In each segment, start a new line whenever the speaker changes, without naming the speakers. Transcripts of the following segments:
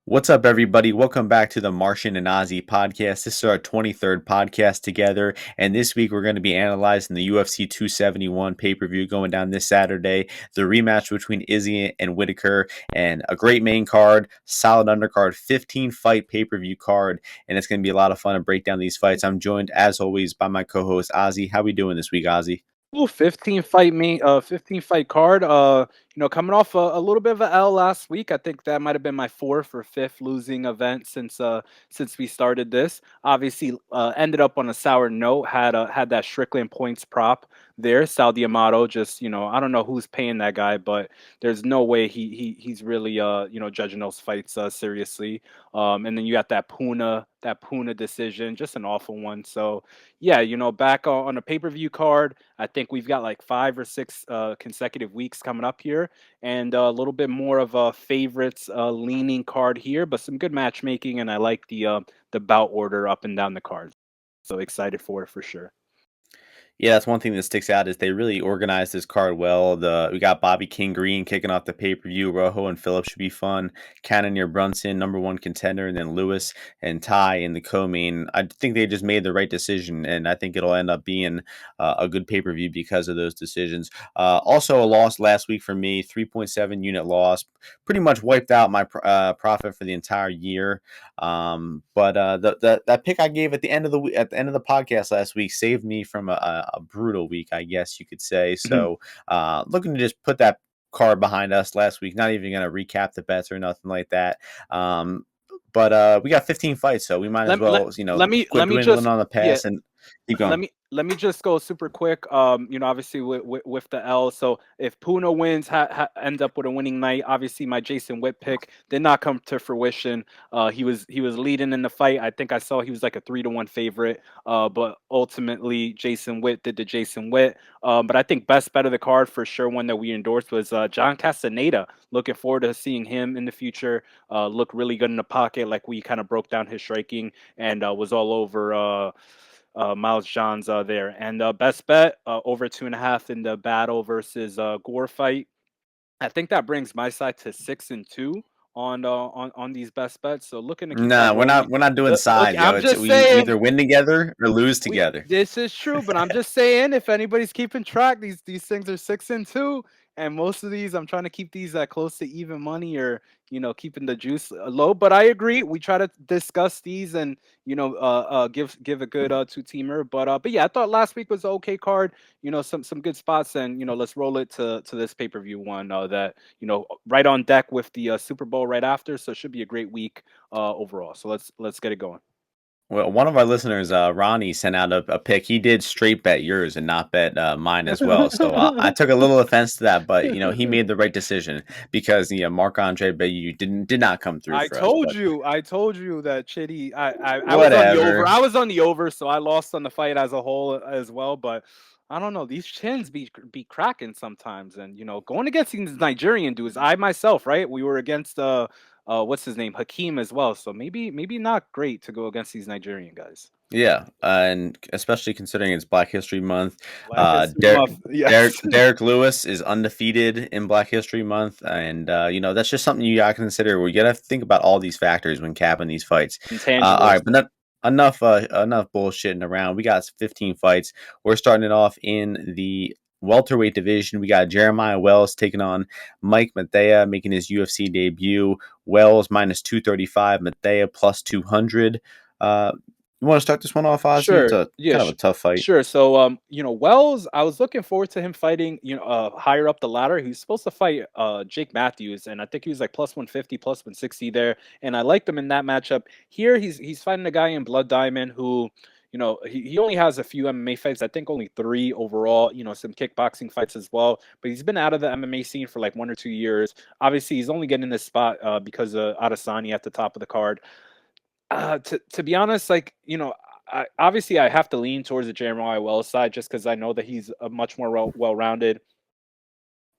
What's up, everybody? Welcome back to the Martian and Ozzy podcast. This is our 23rd podcast together, and this week we're going to be analyzing the UFC 271 pay-per-view going down this Saturday, the rematch between Izzy and Whittaker, and a great main card, solid undercard, 15-fight pay-per-view card, and it's going to be a lot of fun to break down these fights. I'm joined, as always, by my co-host, Ozzy. How we doing this week, Ozzy?
Ooh, 15 fight card. Coming off a little bit of an L last week. I think that might have been my fourth or fifth losing event since we started this. Obviously, ended up on a sour note. Had that Strickland points prop there. Sal Diamato, just I don't know who's paying that guy, but there's no way he's really judging those fights seriously. And then you got that Puna decision, just an awful one. So yeah, back on a pay-per-view card. I think we've got like 5 or 6 consecutive weeks coming up here, and a little bit more of a favorites leaning card here, but some good matchmaking, and I like the bout order up and down the card. So excited for it for sure.
Yeah, that's one thing that sticks out is they really organized this card well. We got Bobby King Green kicking off the pay per view. Rojo and Phillips should be fun. Cannonier-Brunson, number one contender, and then Lewis and Ty in the co-main. I think they just made the right decision, and I think it'll end up being a good pay per view because of those decisions. Also, a loss last week for me, 3.7 unit loss, pretty much wiped out my profit for the entire year. But that pick I gave at the end of the podcast last week saved me from a brutal week, I guess you could say. So looking to just put that card behind us last week. Not even going to recap the bets or nothing like that. But we got 15 fights, so we might as
let, let,
well,
let me
quit
let me
dwindling
just
on the
yeah
pass and keep going.
let me just go super quick. Obviously with the L. So if Puna wins, ends up with a winning night. Obviously, my Jason Witt pick did not come to fruition. He was leading in the fight. I think I saw he was like a 3-1 favorite. But ultimately, Jason Witt did the Jason Witt. But I think best bet of the card for sure, one that we endorsed was John Castaneda. Looking forward to seeing him in the future. Look really good in the pocket, like we kind of broke down his striking and was all over. Miles Johns there. And best bet over 2.5 in the battle versus Gore fight. I think that brings my side to 6-2 on these best bets. So looking to keep that
Nah, we're
rolling.
not we're not doing
Look,
sides, yo.
I'm
It's
just
we
saying.
either win together or lose together.
This is true, but I'm just saying if anybody's keeping track, these things are 6-2, and most of these I'm trying to keep these at close to even money or keeping the juice low. But I agree, we try to discuss these and give a good two-teamer. But yeah, I thought last week was an okay card. Some good spots, and let's roll it to this pay-per-view one that right on deck with the Super Bowl right after. So it should be a great week overall. So let's get it going.
Well, one of our listeners, Ronnie, sent out a pick. He did straight bet yours and not bet mine as well. So I took a little offense to that, but he made the right decision because Marc-Andre Bayou did not come through
I
for us.
told
But
you, I told you that Chitty. I was on the over.
whatever.
I was on the over, so I lost on the fight as a whole as well. But I don't know. These chins be cracking sometimes, and going against these Nigerian dudes. I myself, right? We were against what's his name, Hakeem as well. So maybe not great to go against these Nigerian guys.
Yeah, and especially considering it's Black History Month,
Black History
Derek,
Month.
Derek
Yes.
Derek Lewis is undefeated in Black History Month, and that's just something you gotta consider. We gotta think about all these factors when capping these fights. All
Intangibles.
right, but not enough bullshitting around. We got 15 fights. We're starting it off in the welterweight division. We got Jeremiah Wells taking on Mike Mathea, making his UFC debut. Wells minus 235, Mathea plus 200. You want to start this one off, Ozzy? It's
Sure.
a
Yeah.
kind of a tough fight.
Sure. So, Wells, I was looking forward to him fighting, higher up the ladder. He was supposed to fight Jake Matthews, and I think he was like plus 150, plus 160 there. And I liked him in that matchup. Here, he's fighting a guy in Blood Diamond who, he only has a few MMA fights. I think only 3 overall. Some kickboxing fights as well. But he's been out of the MMA scene for like 1 or 2 years. Obviously, he's only getting this spot because of Adesanya at the top of the card. To be honest, like obviously I have to lean towards the Jeremiah Wells side just because I know that he's a much more well-rounded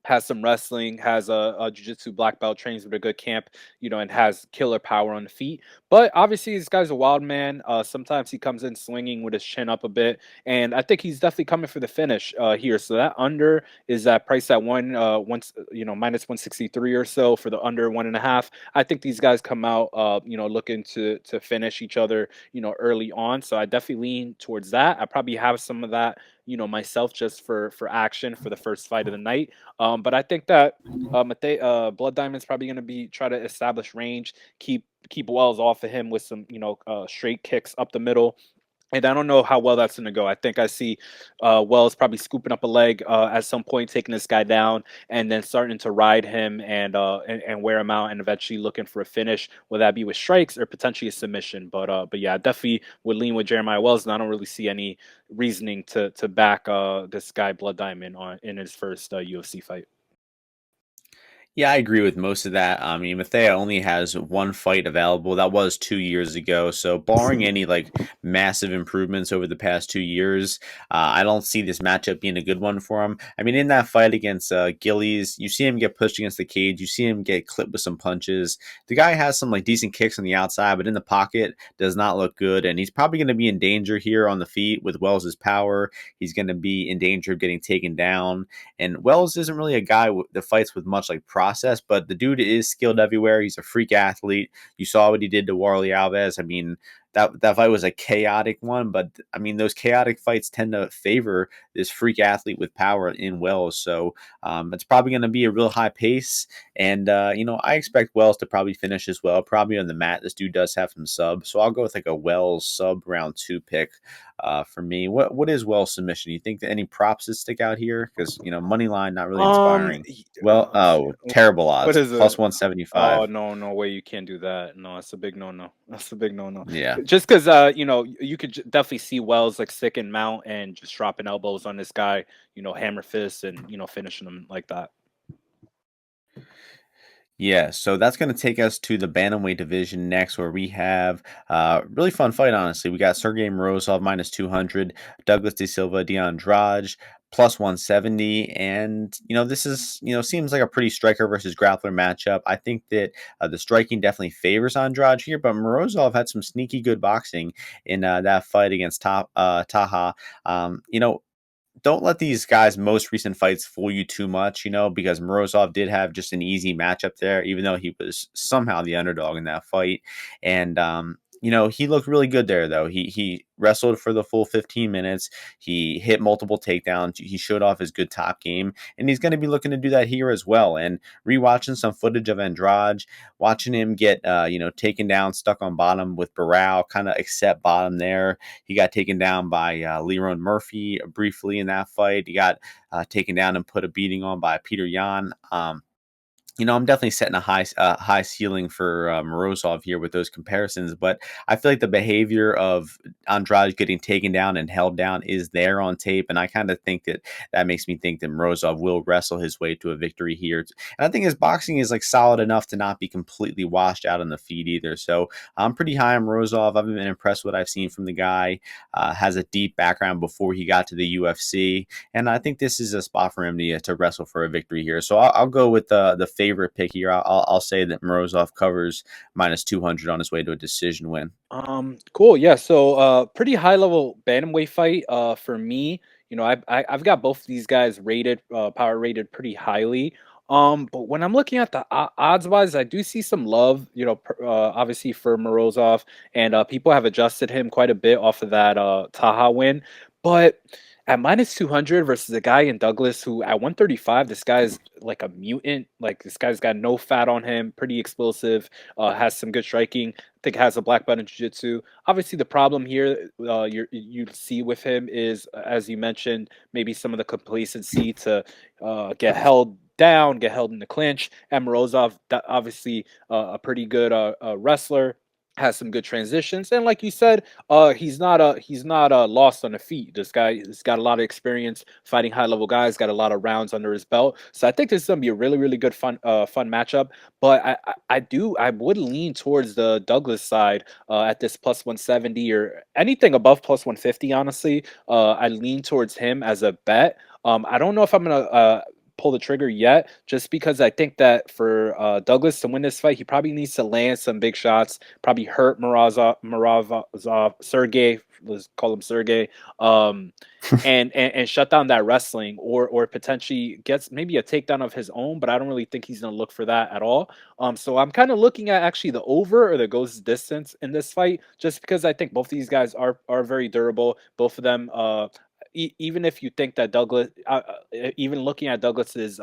has some wrestling, has a jiu-jitsu black belt, trains with a good camp, and has killer power on the feet. But obviously, this guy's a wild man. Sometimes he comes in swinging with his chin up a bit, and I think he's definitely coming for the finish here. So that under is that price at minus 163 or so for the under 1.5. I think these guys come out, looking to finish each other, early on. So I definitely lean towards that. I probably have some of that, myself just for action for the first fight of the night. But I think that Blood Diamond's probably going to be try to establish range, keep Wells off of him with some straight kicks up the middle. And I don't know how well that's going to go. I think I see Wells probably scooping up a leg at some point, taking this guy down, and then starting to ride him and wear him out, and eventually looking for a finish. Whether that be with strikes or potentially a submission. But yeah, I definitely would lean with Jeremiah Wells, and I don't really see any reasoning to back this guy Blood Diamond in his first UFC fight.
Yeah, I agree with most of that. I mean, Mathea only has one fight available. That was 2 years ago. So, barring any like massive improvements over the past 2 years, I don't see this matchup being a good one for him. I mean, in that fight against Gillies, you see him get pushed against the cage. You see him get clipped with some punches. The guy has some like decent kicks on the outside, but in the pocket does not look good. And he's probably going to be in danger here on the feet with Wells's power. He's going to be in danger of getting taken down. And Wells isn't really a guy that fights with much like process, but the dude is skilled everywhere. He's a freak athlete. You saw what he did to Warley Alves. I mean, that fight was a chaotic one, but I mean, those chaotic fights tend to favor this freak athlete with power in Wells. So it's probably going to be a real high pace. And, I expect Wells to probably finish as well, probably on the mat. This dude does have some sub. So I'll go with like a Wells sub round 2 pick for me. What is Wells submission? You think that any props that stick out here? Because, money line, not really inspiring. Well,
Let's see.
terrible
What
odds,
is
plus
it? Oh
175.
no, no way! You can't do that. No, that's a big no-no. That's a big no-no.
Yeah.
Just because you could definitely see Wells like stick and mount and just dropping elbows on this guy. Hammer fists and finishing him like that.
Yeah, so that's going to take us to the bantamweight division next, where we have really fun fight. Honestly, we got Sergey Morozov minus 200, Douglas De Silva, Andrade plus 170, and this is seems like a pretty striker versus grappler matchup. I think that the striking definitely favors Andrade here, but Morozov had some sneaky good boxing in that fight against Taha. Don't let these guys' most recent fights fool you too much, because Morozov did have just an easy matchup there, even though he was somehow the underdog in that fight. And he looked really good there, though. He wrestled for the full 15 minutes. He hit multiple takedowns. He showed off his good top game, and he's going to be looking to do that here as well. And rewatching some footage of Andrade, watching him get taken down, stuck on bottom with Barriault, kind of accept bottom there. He got taken down by Leron Murphy briefly in that fight. He got taken down and put a beating on by Peter Yan. I'm definitely setting a high ceiling for Morozov here with those comparisons, but I feel like the behavior of Andrade getting taken down and held down is there on tape, and I kind of think that makes me think that Morozov will wrestle his way to a victory here. And I think his boxing is like solid enough to not be completely washed out on the feet either. So I'm pretty high on Morozov. I've been impressed with what I've seen from the guy. Has a deep background before he got to the UFC, and I think this is a spot for him to wrestle for a victory here. So I'll go with the favorite pick here. I'll say that Morozov covers minus 200 on his way to a decision win.
Cool. Yeah. So, pretty high level bantamweight fight. For me, I've got both of these guys rated, power rated pretty highly. But when I'm looking at the odds wise, I do see some love, obviously for Morozov, and people have adjusted him quite a bit off of that Taha win. But at minus 200 versus a guy in Douglas who at 135, this guy's like a mutant. Like this guy's got no fat on him, pretty explosive, has some good striking. I think has a black belt in jiu-jitsu. Obviously, the problem here you see with him is, as you mentioned, maybe some of the complacency to get held down, get held in the clinch. And Morozov, obviously, a pretty good wrestler, has some good transitions, and like you said, he's not lost on the feet. This guy has got a lot of experience fighting high level guys, got a lot of rounds under his belt. So I think this is gonna be a really really good fun matchup. But I would lean towards the Douglas side at this plus 170 or anything above plus 150. Honestly, I lean towards him as a bet. I don't know if I'm gonna pull the trigger yet, just because I think that for Douglas to win this fight, he probably needs to land some big shots, probably hurt Morozov, Sergey, let's call him Sergey, um, and shut down that wrestling, or potentially gets maybe a takedown of his own. But I don't really think he's gonna look for that at all. So I'm kind of looking at actually the over or the goes distance in this fight, just because I think both these guys are very durable. Both of them, even if you think that Douglas, even looking at Douglas's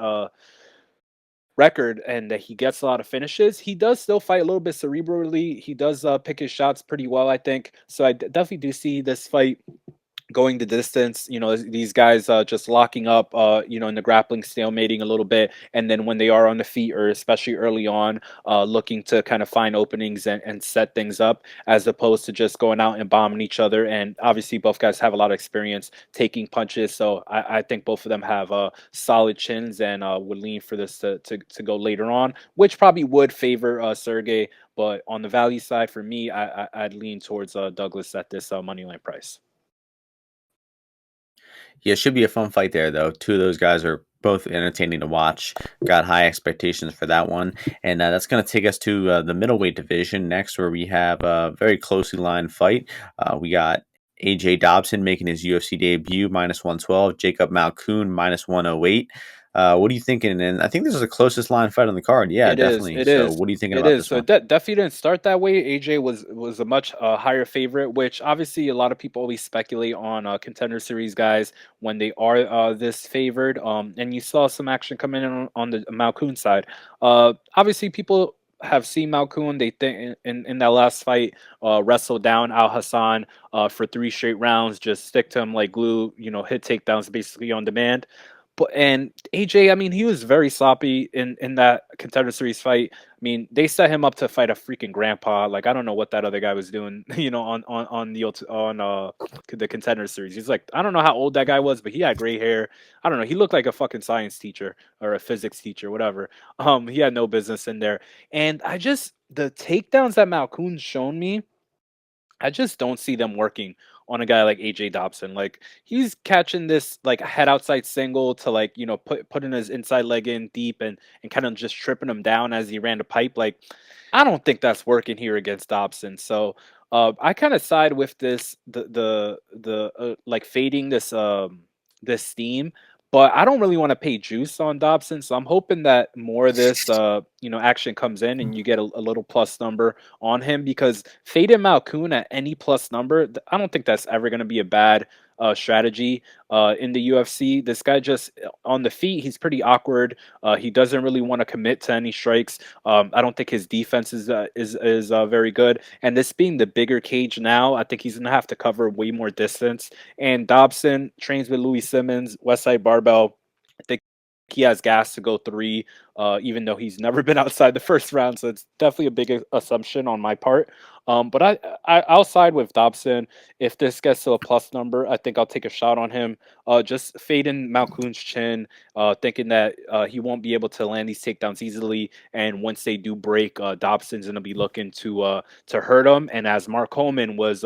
record and that he gets a lot of finishes, he does still fight a little bit cerebrally. He does pick his shots pretty well, I think. So I definitely do see this fight going the distance. These guys just locking up, in the grappling, stalemating a little bit, and then when they are on the feet, or especially early on, looking to kind of find openings and set things up, as opposed to just going out and bombing each other. And obviously, both guys have a lot of experience taking punches, so I think both of them have solid chins, and would lean for this to go later on, which probably would favor Sergey. But on the value side, for me, I'd lean towards Douglas at this moneyline price.
Yeah, it should be a fun fight there, though. Two of those guys are both entertaining to watch. Got high expectations for that one. And that's going to take us to the middleweight division next, where we have a very closely lined fight. We got AJ Dobson making his UFC debut, -112. Jacob Malkoun, -108. What are you thinking? And I think this is the closest line fight on the card. Yeah,
It is.
definitely.
It
So
is.
what are you thinking
It
about
is.
this
So
one?
that definitely didn't start that way. AJ was a much higher favorite, which obviously a lot of people always speculate on contender series guys when they are this favored. And you saw some action come in on the Malkoun side. Obviously people have seen Malkoun. They think in that last fight, wrestle down Al Hassan for 3 straight rounds, just stick to him like glue. Hit takedowns basically on demand. But and AJ, I mean, he was very sloppy in that contender series fight. I mean, they set him up to fight a freaking grandpa. Like, I don't know what that other guy was doing, on the contender series. He's like, I don't know how old that guy was, but he had gray hair. I don't know. He looked like a fucking science teacher or a physics teacher, whatever. He had no business in there. And the takedowns that Malkoun's shown me, I just don't see them working on a guy like AJ Dobson. Like, he's catching this like head outside single to, like, putting his inside leg in deep, and kind of just tripping him down as he ran the pipe. Like, I don't think that's working here against Dobson. So I kind of side with the like fading this steam. But I don't really want to pay juice on Dobson, so I'm hoping that more of this action comes in and you get a little plus number on him, because fading Malkoun at any plus number, I don't think that's ever going to be a bad strategy in the UFC. This guy just on the feet, he's pretty awkward. He doesn't really want to commit to any strikes. I don't think his defense is very good. And this being the bigger cage now, I think he's going to have to cover way more distance. And Dobson trains with Louis Simmons, Westside Barbell. I think he has gas to go 3, even though he's never been outside the first round. So it's definitely a big assumption on my part. But I'll side with Dobson. If this gets to a plus number, I think I'll take a shot on him. Just fading Malkoun's chin, thinking that he won't be able to land these takedowns easily. And once they do break, Dobson's going to be looking to hurt him. And as Mark Coleman was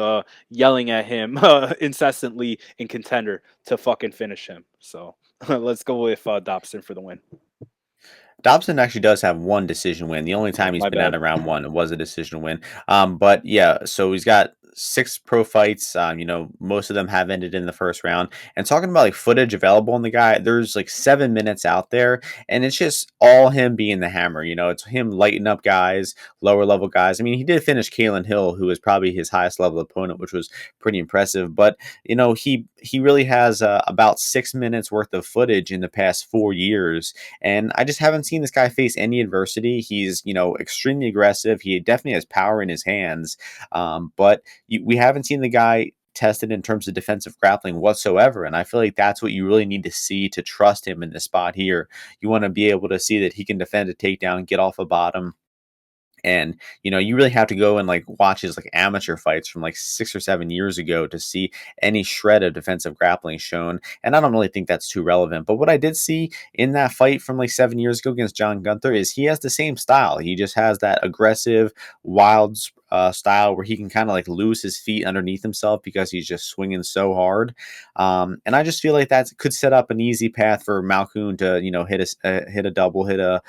yelling at him incessantly in Contender, to fucking finish him. So let's go with Dobson for the win.
Dobson actually does have one decision win. The only
Oh,
time he's
my
been out
bad.
of round one, it was a decision win. But yeah, so he's got 6 pro fights. Most of them have ended in the first round. And talking about like footage available on the guy, there's like 7 minutes out there, and it's just all him being the hammer. It's him lighting up guys, lower level guys. I mean, he did finish Kalen Hill, who was probably his highest level opponent, which was pretty impressive. But he really has about 6 minutes worth of footage in the past 4 years, and I just haven't seen this guy face any adversity. He's, extremely aggressive. He definitely has power in his hands. But we haven't seen the guy tested in terms of defensive grappling whatsoever. And I feel like that's what you really need to see to trust him in this spot here. You want to be able to see that he can defend a takedown, get off a bottom. And you really have to go and like watch his like amateur fights from like 6 or 7 years ago to see any shred of defensive grappling shown. And I don't really think that's too relevant. But what I did see in that fight from like 7 years ago against John Gunther is he has the same style. He just has that aggressive, wild style where he can kind of like lose his feet underneath himself because he's just swinging so hard. And I just feel like that could set up an easy path for Malkoun to, hit a double, hit a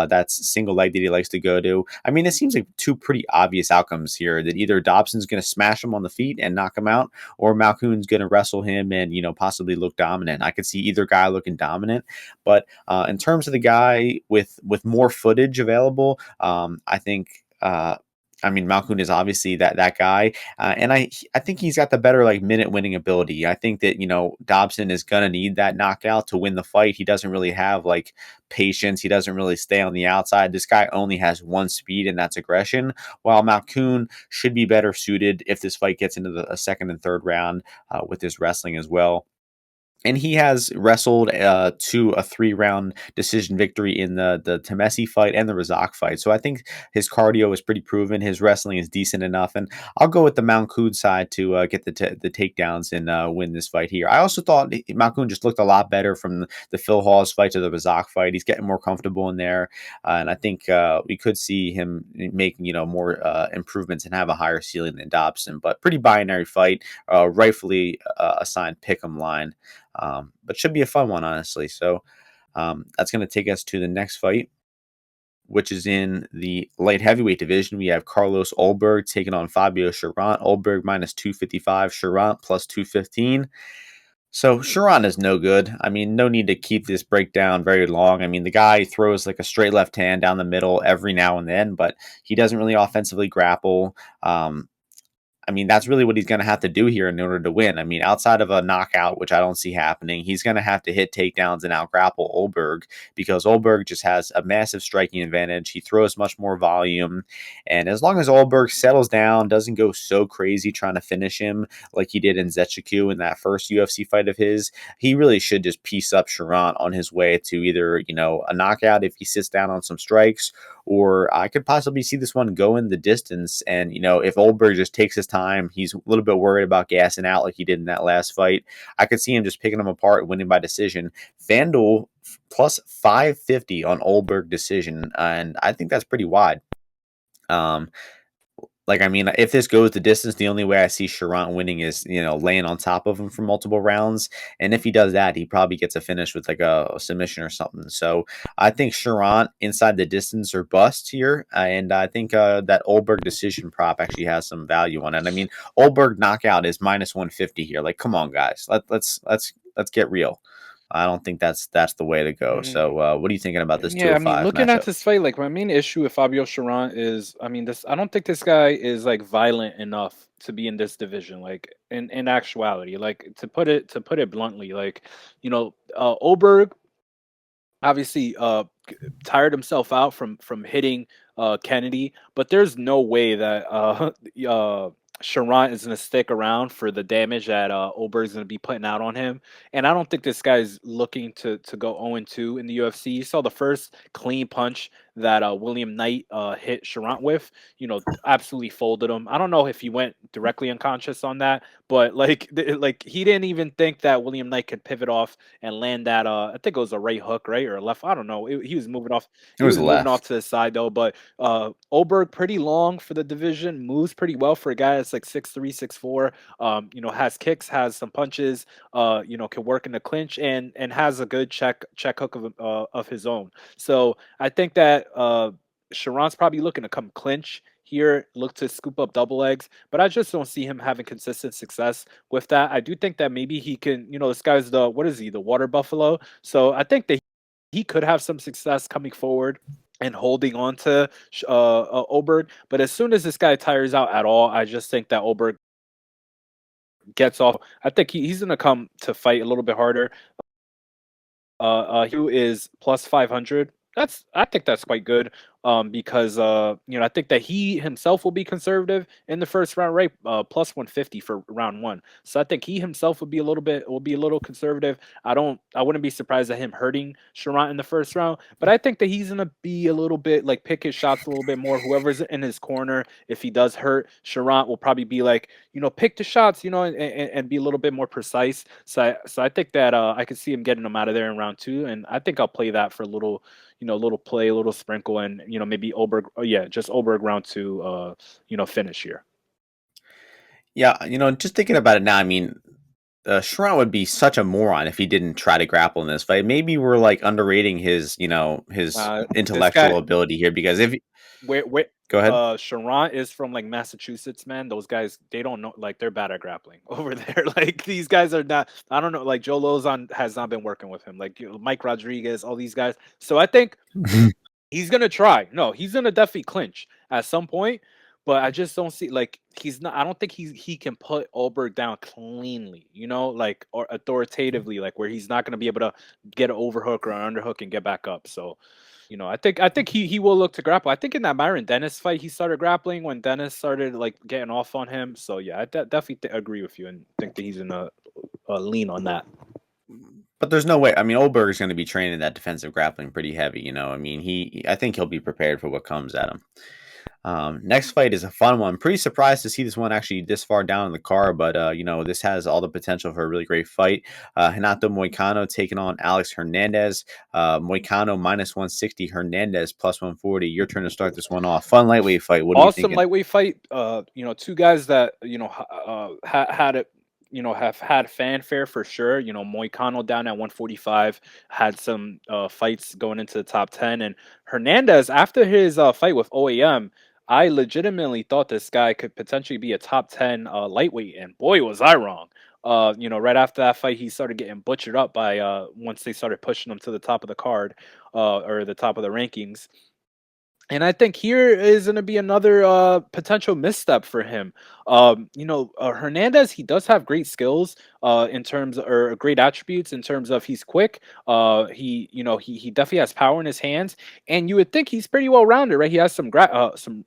that's single leg that he likes to go to. I mean, it seems like two pretty obvious outcomes here that either Dobson's going to smash him on the feet and knock him out, or Malkoun's going to wrestle him and, possibly look dominant. I could see either guy looking dominant, but in terms of the guy with more footage available, I think. Malkoun is obviously that guy, and I think he's got the better like minute winning ability. I think that Dobson is gonna need that knockout to win the fight. He doesn't really have like patience. He doesn't really stay on the outside. This guy only has one speed, and that's aggression. While Malkoun should be better suited if this fight gets into a second and third round with his wrestling as well. And he has wrestled to a 3-round decision victory in the Temesi fight and the Razak fight. So I think his cardio is pretty proven. His wrestling is decent enough. And I'll go with the Malkoun side to get the takedowns and win this fight here. I also thought Malkoun just looked a lot better from the Phil Hawes fight to the Razak fight. He's getting more comfortable in there. And I think we could see him making, more improvements and have a higher ceiling than Dobson. But pretty binary fight, rightfully assigned pick'em line. But should be a fun one, honestly. So that's going to take us to the next fight, which is in the light heavyweight division. We have Carlos Ulberg taking on Fabio-Cherant. Ulberg minus 255, Cherant plus 215. So Cherant is no good. I mean, no need to keep this breakdown very long. I mean, the guy throws like a straight left hand down the middle every now and then, but he doesn't really offensively grapple. That's really what he's going to have to do here in order to win. I mean, outside of a knockout, which I don't see happening, he's going to have to hit takedowns and outgrapple Ulberg because Ulberg just has a massive striking advantage. He throws much more volume. And as long as Ulberg settles down, doesn't go so crazy trying to finish him like he did in Zechiku in that first UFC fight of his, he really should just piece up Cherant on his way to either, a knockout if he sits down on some strikes, or I could possibly see this one go in the distance. And, if Ulberg just takes his time, he's a little bit worried about gassing out like he did in that last fight, I could see him just picking him apart, winning by decision. FanDuel plus 550 on Ulberg decision, and I think that's pretty wide. If this goes the distance, the only way I see Cherant winning is, laying on top of him for multiple rounds. And if he does that, he probably gets a finish with like a submission or something. So I think Cherant inside the distance or bust here. And I think that Ulberg decision prop actually has some value on it. I mean, Ulberg knockout is minus 150 here. Like, come on, guys. Let's get real. I don't think that's the way to go. So, what are you thinking about this
Yeah, I mean,
205
looking at
matchup?
this fight, like my main issue with Fabio-Cherant is, I mean, this I don't think this guy is like violent enough to be in this division. Like in actuality, like to put it bluntly, like Ulberg obviously tired himself out from hitting Kennedy, but there's no way that Cherant is going to stick around for the damage that Ulberg's going to be putting out on him. And I don't think this guy's looking to go 0-2 in the UFC. You saw the first clean punch that William Knight hit Cherant with, absolutely folded him. I don't know if he went directly unconscious on that, but like he didn't even think that William Knight could pivot off and land that. I think it was a right hook, right, or a left. I don't know. He was moving off.
It
He
was
was moving off
left.
to the side though. But Ulberg pretty long for the division, moves pretty well for a guy that's like 6'3", 6'4". Has kicks, has some punches. Can work in the clinch and has a good check hook of his own. So I think that Cherant's probably looking to come clinch here, look to scoop up double legs, but I just don't see him having consistent success with that. I do think that maybe he can, this guy's what is he, the water buffalo? So I think that he could have some success coming forward and holding on to Ulberg. But as soon as this guy tires out at all, I just think that Ulberg gets off. I think he's going to come to fight a little bit harder. Who is plus 500. I think that's quite good. Because I think that he himself will be conservative in the first round, right? Plus 150 for round one. So I think he himself will be a little conservative. I wouldn't be surprised at him hurting Cherant in the first round, but I think that he's gonna be a little bit like pick his shots a little bit more. Whoever's in his corner, if he does hurt Cherant, will probably be like, pick the shots, and be a little bit more precise. So I think that I could see him getting him out of there in round two, and I think I'll play that for a little, a little play, a little sprinkle, and maybe just Oberg round 2, finish here.
Yeah, just thinking about it now, I mean, Cherant would be such a moron if he didn't try to grapple in this fight. Maybe we're like underrating his
This guy,
intellectual ability here because if
where
go ahead.
Cherant is from like Massachusetts, man. Those guys, they don't know, like they're bad at grappling over there. Like these guys are not. I don't know. Like Joe Lozon has not been working with him. Like Mike Rodriguez, all these guys. So I think he's gonna try. No, he's gonna definitely clinch at some point, but I just don't see, like, he's not. I don't think he can put Ulberg down cleanly, like, or authoritatively, like where he's not gonna be able to get an overhook or an underhook and get back up. So, I think he will look to grapple. I think in that Myron Dennis fight, he started grappling when Dennis started like getting off on him. So yeah, I definitely agree with you and think that he's gonna lean on that.
But there's no way. I mean, Oldberg is going to be training that defensive grappling pretty heavy. I mean, I think he'll be prepared for what comes at him. Next fight is a fun one. Pretty surprised to see this one actually this far down in the card, but this has all the potential for a really great fight. Renato-Moicano taking on Alex Hernandez. Moicano minus 160, Hernandez plus 140. Your turn to start this one off. Fun lightweight fight. What are you
Awesome
thinking?
lightweight fight. Two guys that had it. Have had fanfare for sure. Moicano down at 145 had some fights going into the top 10, and Hernandez after his fight with OAM, I legitimately thought this guy could potentially be a top 10 lightweight, and boy was I wrong. Right after that fight, he started getting butchered up by once they started pushing him to the top of the card, or the top of the rankings. And I think here is going to be another potential misstep for him. Hernandez, he does have great skills in terms, or great attributes in terms of he's quick. He definitely has power in his hands, and you would think he's pretty well rounded, right? He has some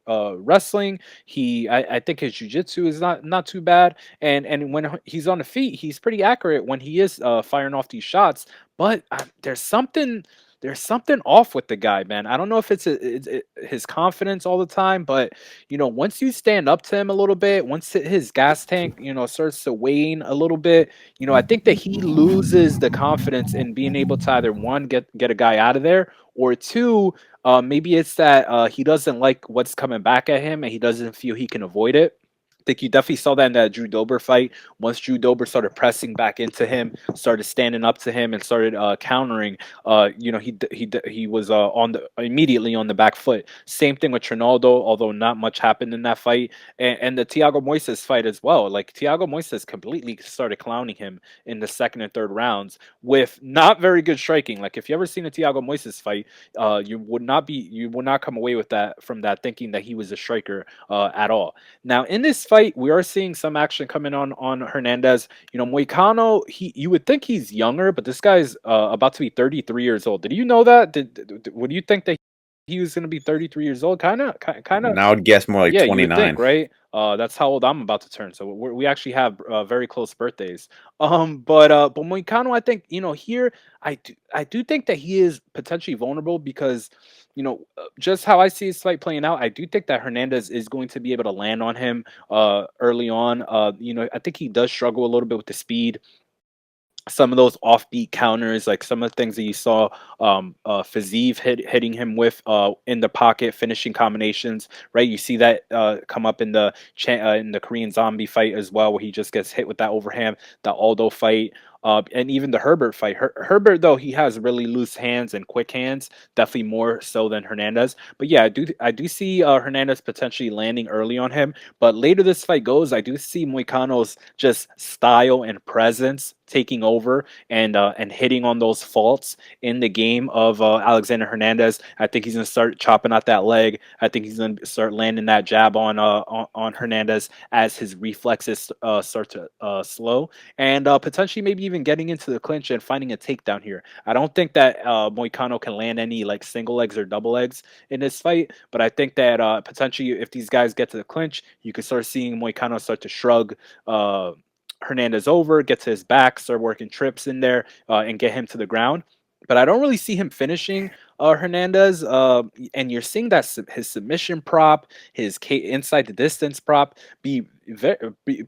wrestling. I think his jiu-jitsu is not too bad, and when he's on the feet, he's pretty accurate when he is firing off these shots. But there's something off with the guy, man. I don't know if it's his confidence all the time, but once you stand up to him a little bit, once his gas tank, starts to wane a little bit, I think that he loses the confidence in being able to either one get a guy out of there, or two, maybe it's that he doesn't like what's coming back at him and he doesn't feel he can avoid it. I think you definitely saw that in that Drew Dober fight. Once Drew Dober started pressing back into him, started standing up to him, and started countering, he was immediately on the back foot. Same thing with Trinaldo, although not much happened in that fight, and the Thiago Moises fight as well. Like Thiago Moises completely started clowning him in the second and third rounds with not very good striking. Like if you ever seen a Thiago Moises fight, you would not come away with that from that thinking that he was a striker at all. Now in this fight, we are seeing some action coming on Hernandez. Moicano, you would think he's younger, but this guy's about to be 33 years old. Did you know that? Would you think that he was going to be 33 years old? Kind of.
And I would guess more like
Yeah, you would think,
29.
right? That's how old I'm about to turn. So we actually have very close birthdays. But Moicano, I think here I do think that he is potentially vulnerable because just how I see his fight playing out, I do think that Hernandez is going to be able to land on him early on. I think he does struggle a little bit with the speed, some of those offbeat counters, like some of the things that you saw Fiziev hitting him with in the pocket, finishing combinations, right? You see that come up in the Korean Zombie fight as well, where he just gets hit with that overhand, the Aldo fight. And even the Herbert fight. Herbert, though, he has really loose hands and quick hands, definitely more so than Hernandez. But yeah, I do see Hernandez potentially landing early on him. But later this fight goes, I do see Moicano's just style and presence taking over and hitting on those faults in the game of Alexander Hernandez. I think he's gonna start chopping out that leg. I think he's gonna start landing that jab on Hernandez as his reflexes start to slow, and potentially maybe even getting into the clinch and finding a takedown here. I don't think that Moicano can land any like single legs or double legs in this fight, but I think that potentially if these guys get to the clinch, you could start seeing Moicano start to shrug Hernandez over, get to his back, start working trips in there, and get him to the ground. But I don't really see him finishing Hernandez, and you're seeing that his submission prop, his inside the distance prop be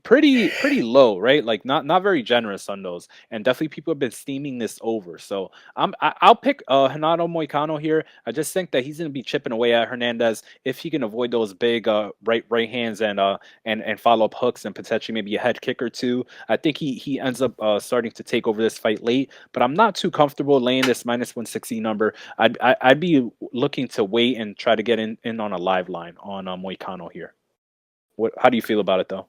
pretty low, right? Like not very generous on those, and definitely people have been steaming this over. So I'll pick Hernando-Moicano here. I just think that he's going to be chipping away at Hernandez if he can avoid those big right hands and follow up hooks and potentially maybe a head kick or two. I think he ends up starting to take over this fight late, but I'm not too comfortable laying this -160 number. I'd be looking to wait and try to get in on a live line on Moicano here. How do you feel about it though?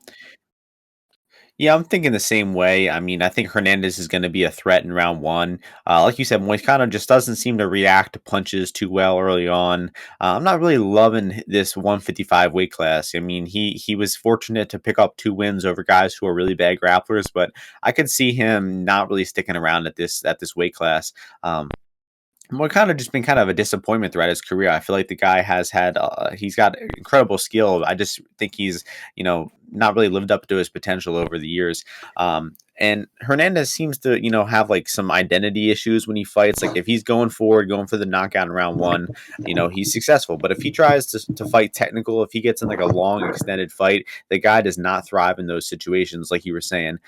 Yeah, I'm thinking the same way. I mean, I think Hernandez is going to be a threat in round one. Like you said, Moicano just doesn't seem to react to punches too well early on. I'm not really loving this 155 weight class. I mean, he was fortunate to pick up 2 wins over guys who are really bad grapplers, but I could see him not really sticking around at this weight class. Moicano just been kind of a disappointment throughout his career. I feel like the guy has had he's got incredible skill. I just think he's not really lived up to his potential over the years. And Hernandez seems to have like some identity issues when he fights. Like if he's going forward, going for the knockout in round one, he's successful. But if he tries to fight technical, if he gets in like a long extended fight, the guy does not thrive in those situations. Like you were saying.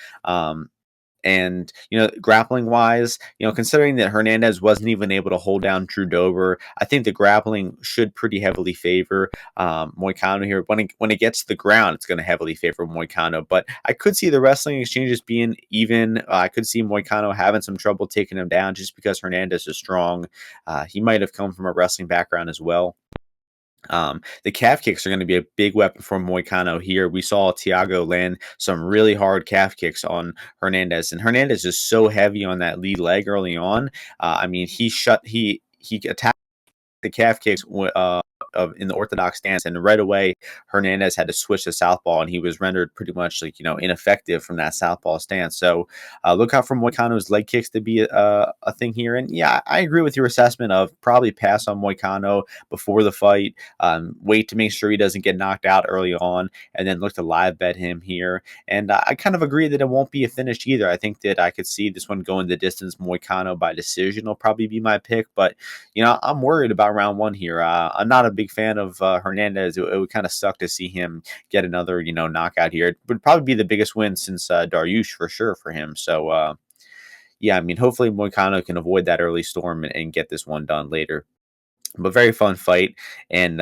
And grappling wise, considering that Hernandez wasn't even able to hold down Drew Dober, I think the grappling should pretty heavily favor Moicano here. When it gets to the ground, it's going to heavily favor Moicano. But I could see the wrestling exchanges being even. I could see Moicano having some trouble taking him down just because Hernandez is strong. He might have come from a wrestling background as well. The calf kicks are going to be a big weapon for Moicano here. We saw Thiago land some really hard calf kicks on Hernandez, and Hernandez is so heavy on that lead leg early on. I mean, he attacked the calf kicks in the orthodox stance, and right away Hernandez had to switch to southpaw, and he was rendered pretty much like ineffective from that southpaw stance. So look out for Moicano's leg kicks to be a thing here. And yeah, I agree with your assessment of probably pass on Moicano before the fight. Wait to make sure he doesn't get knocked out early on, and then look to live bet him here. And I kind of agree that it won't be a finish either. I think that I could see this one going the distance. Moicano by decision will probably be my pick, but I'm worried about round one here. I'm not a big fan of Hernandez. It would kind of suck to see him get another, knockout here. It would probably be the biggest win since Dariush for sure for him. So, yeah, I mean, hopefully Moicano can avoid that early storm and get this one done later. But very fun fight. And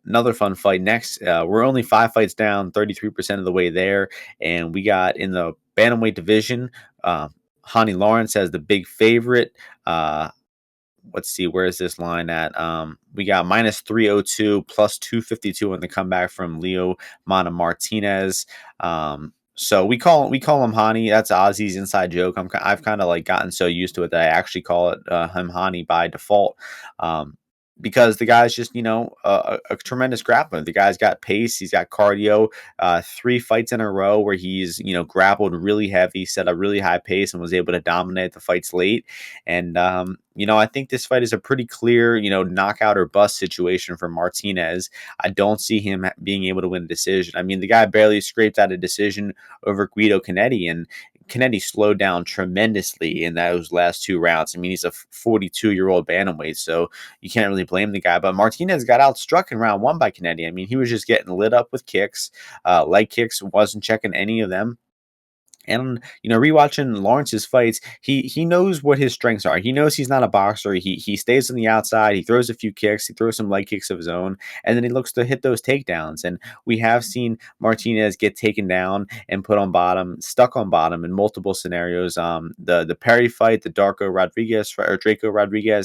another fun fight next. We're only 5 fights down, 33% of the way there. And we got in the bantamweight division, Hani Lawrence as the big favorite. Let's see, where is this line at? We got -302 plus 252 in the comeback from Leo Martinez. So we call him Hani. That's Ozzy's inside joke. I've kind of like gotten so used to it that I actually call it him Hani by default. Because the guy's just a tremendous grappler. The guy's got pace, he's got cardio. 3 fights in a row where he's grappled really heavy, set a really high pace, and was able to dominate the fights late. And I think this fight is a pretty clear knockout or bust situation for Martinez. I don't see him being able to win a decision. I mean, the guy barely scraped out a decision over Guido Canetti, and Canetti slowed down tremendously in those last 2 rounds. I mean, he's a 42-year-old bantamweight, so you can't really blame the guy. But Martinez got outstruck in round 1 by Canetti. I mean, he was just getting lit up with kicks, leg kicks, wasn't checking any of them. And rewatching Lawrence's fights, he knows what his strengths are. He knows he's not a boxer. He stays on the outside. He throws a few kicks. He throws some leg kicks of his own, and then he looks to hit those takedowns. And we have seen Martinez get taken down and put on bottom, stuck on bottom in multiple scenarios. The Perry fight, the Draco Rodriguez,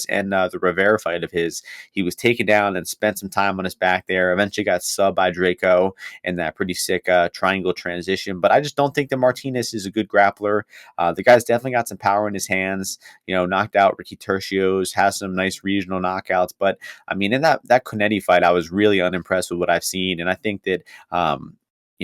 and the Rivera fight of his, he was taken down and spent some time on his back there. Eventually got subbed by Draco in that pretty sick triangle transition. But I just don't think that Martinez is a good grappler. The guy's definitely got some power in his hands. Knocked out Ricky Tercios, has some nice regional knockouts. But I mean, in that Canetti fight, I was really unimpressed with what I've seen, and I think that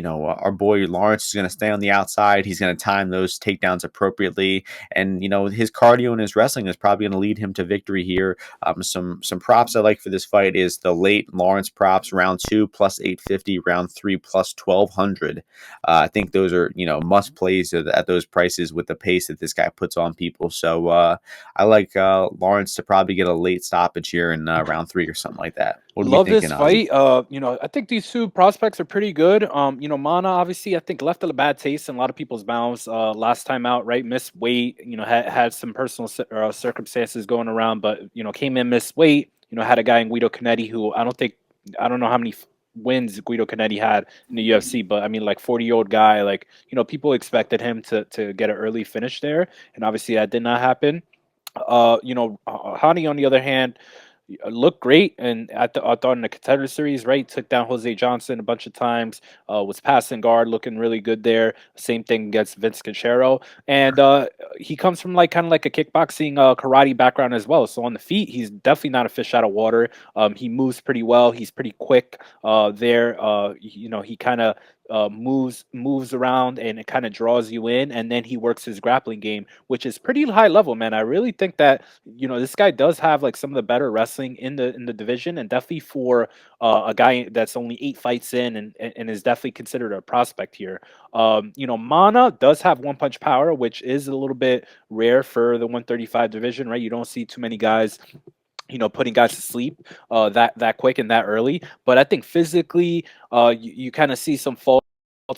our boy Lawrence is going to stay on the outside. He's going to time those takedowns appropriately, and his cardio and his wrestling is probably going to lead him to victory here. Some props I like for this fight is the late Lawrence props: round 2 plus 850, round 3 plus 1200. I think those are must plays at those prices with the pace that this guy puts on people. So I like Lawrence to probably get a late stoppage here in round 3 or something like that. What are we
Love this
thinking, Ozzy?
fight. I think these two prospects are pretty good. Mana obviously I think left a bad taste in a lot of people's mouths last time out, right? Missed weight, had some personal circumstances going around, but came in missed weight. Had a guy in Guido Canetti who I don't know how many wins Guido Canetti had in the UFC, but I mean like 40-year-old guy, like people expected him to get an early finish there, and obviously that did not happen. Hani on the other hand looked great, and I thought in the contender series, right, took down Jose Johnson a bunch of times. Was passing guard, looking really good there. Same thing against Vince Cachero, and he comes from like kind of like a kickboxing, karate background as well. So on the feet, he's definitely not a fish out of water. He moves pretty well. He's pretty quick there. He kind of moves around and it kind of draws you in, and then he works his grappling game, which is pretty high level, man. I really think that this guy does have like some of the better wrestling in the division, and definitely for a guy that's only 8 fights in and is definitely considered a prospect here. Mana does have one punch power, which is a little bit rare for the 135 division, right? You don't see too many guys putting guys to sleep that quick and that early. But I think physically, you kind of see some faults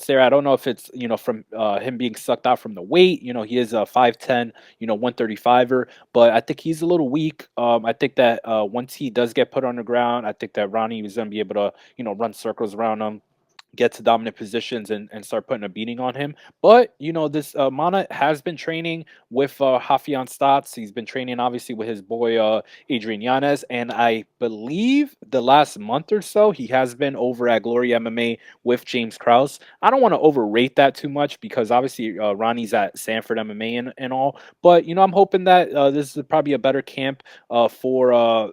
there. I don't know if it's from him being sucked out from the weight. He is a 5'10", 135er, but I think he's a little weak. I think that once he does get put on the ground, I think that Ronnie is going to be able to run circles around him, get to dominant positions, and start putting a beating on him. But this Mana has been training with Rafian Stotts. He's been training obviously with his boy Adrian Yanez, and I believe the last month or so he has been over at Glory MMA with James Krause. I don't want to overrate that too much because obviously Ronnie's at Sanford MMA and all, but I'm hoping that this is probably a better camp for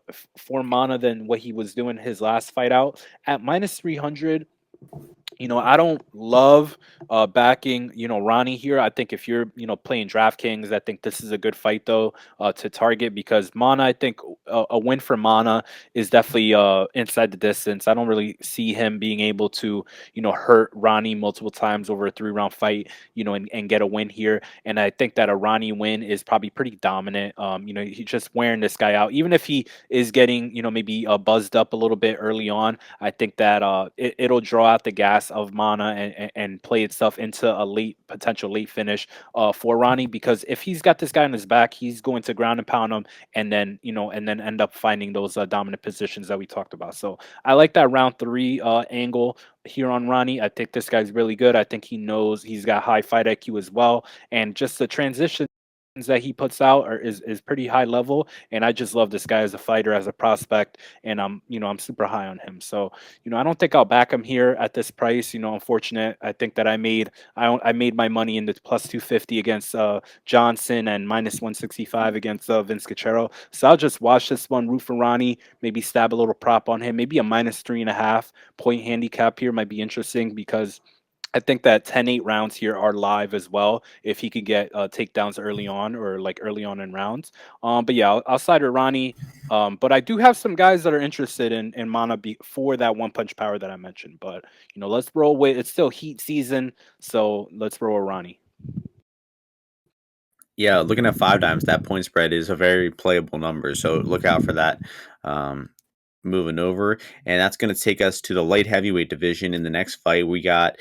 Mana than what he was doing his last fight out at -300. I don't love backing, Ronnie here. I think if you're, playing DraftKings, I think this is a good fight though to target because Mana. I think a win for Mana is definitely inside the distance. I don't really see him being able to, hurt Ronnie multiple times over a 3-round fight, and get a win here. And I think that a Ronnie win is probably pretty dominant. He's just wearing this guy out, even if he is getting, maybe buzzed up a little bit early on. I think that it'll draw out the gas of Mana and play itself into a potential late finish for Ronnie, because if he's got this guy on his back, he's going to ground and pound him, and then end up finding those dominant positions that we talked about. So I like that round 3 angle here on Ronnie. I think this guy's really good. I think he knows he's got high fight IQ as well, and just the transition that he puts out is pretty high level, and I just love this guy as a fighter, as a prospect, and I'm super high on him. So I don't think I'll back him here at this price. Unfortunate. I think that I made my money in the +250 against Johnson and -165 against Vince Cachero. So I'll just watch this one, root for Ronnie, maybe stab a little prop on him, maybe a -3.5 point handicap here might be interesting because I think that 10-8 rounds here are live as well if he could get takedowns early on, or like early on in rounds. But yeah, I'll side with Ronnie. But I do have some guys that are interested in Mana for that one punch power that I mentioned. But let's roll with, it's still heat season, so let's roll with Ronnie.
Yeah, looking at 5 dimes, that point spread is a very playable number. So look out for that. Um, Moving over, and that's going to take us to the light heavyweight division. In the next fight, we got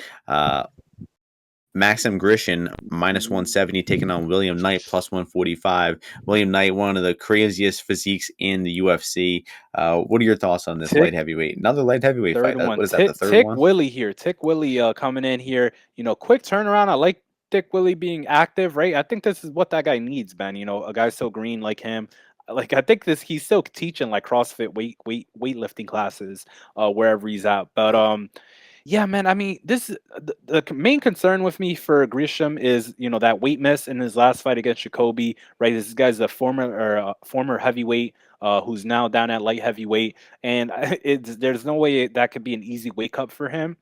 Maxim Grishin -170 taking on William Knight +145. William Knight, one of the craziest physiques in the UFC. What are your thoughts on this light
Tick.
heavyweight? Another light heavyweight
Third
fight.
one.
What is that? The third
Tick
one?
Willie here. Tick Willie coming in here. Quick turnaround. I like Tick Willie being active, right? I think this is what that guy needs, man. A guy so green like him. Like I think he's still teaching like CrossFit weightlifting classes wherever he's at. But yeah, man. I mean, the main concern with me for Grisham is that weight miss in his last fight against Jacoby. Right, this guy's a former heavyweight who's now down at light heavyweight, and there's no way that could be an easy wake up for him.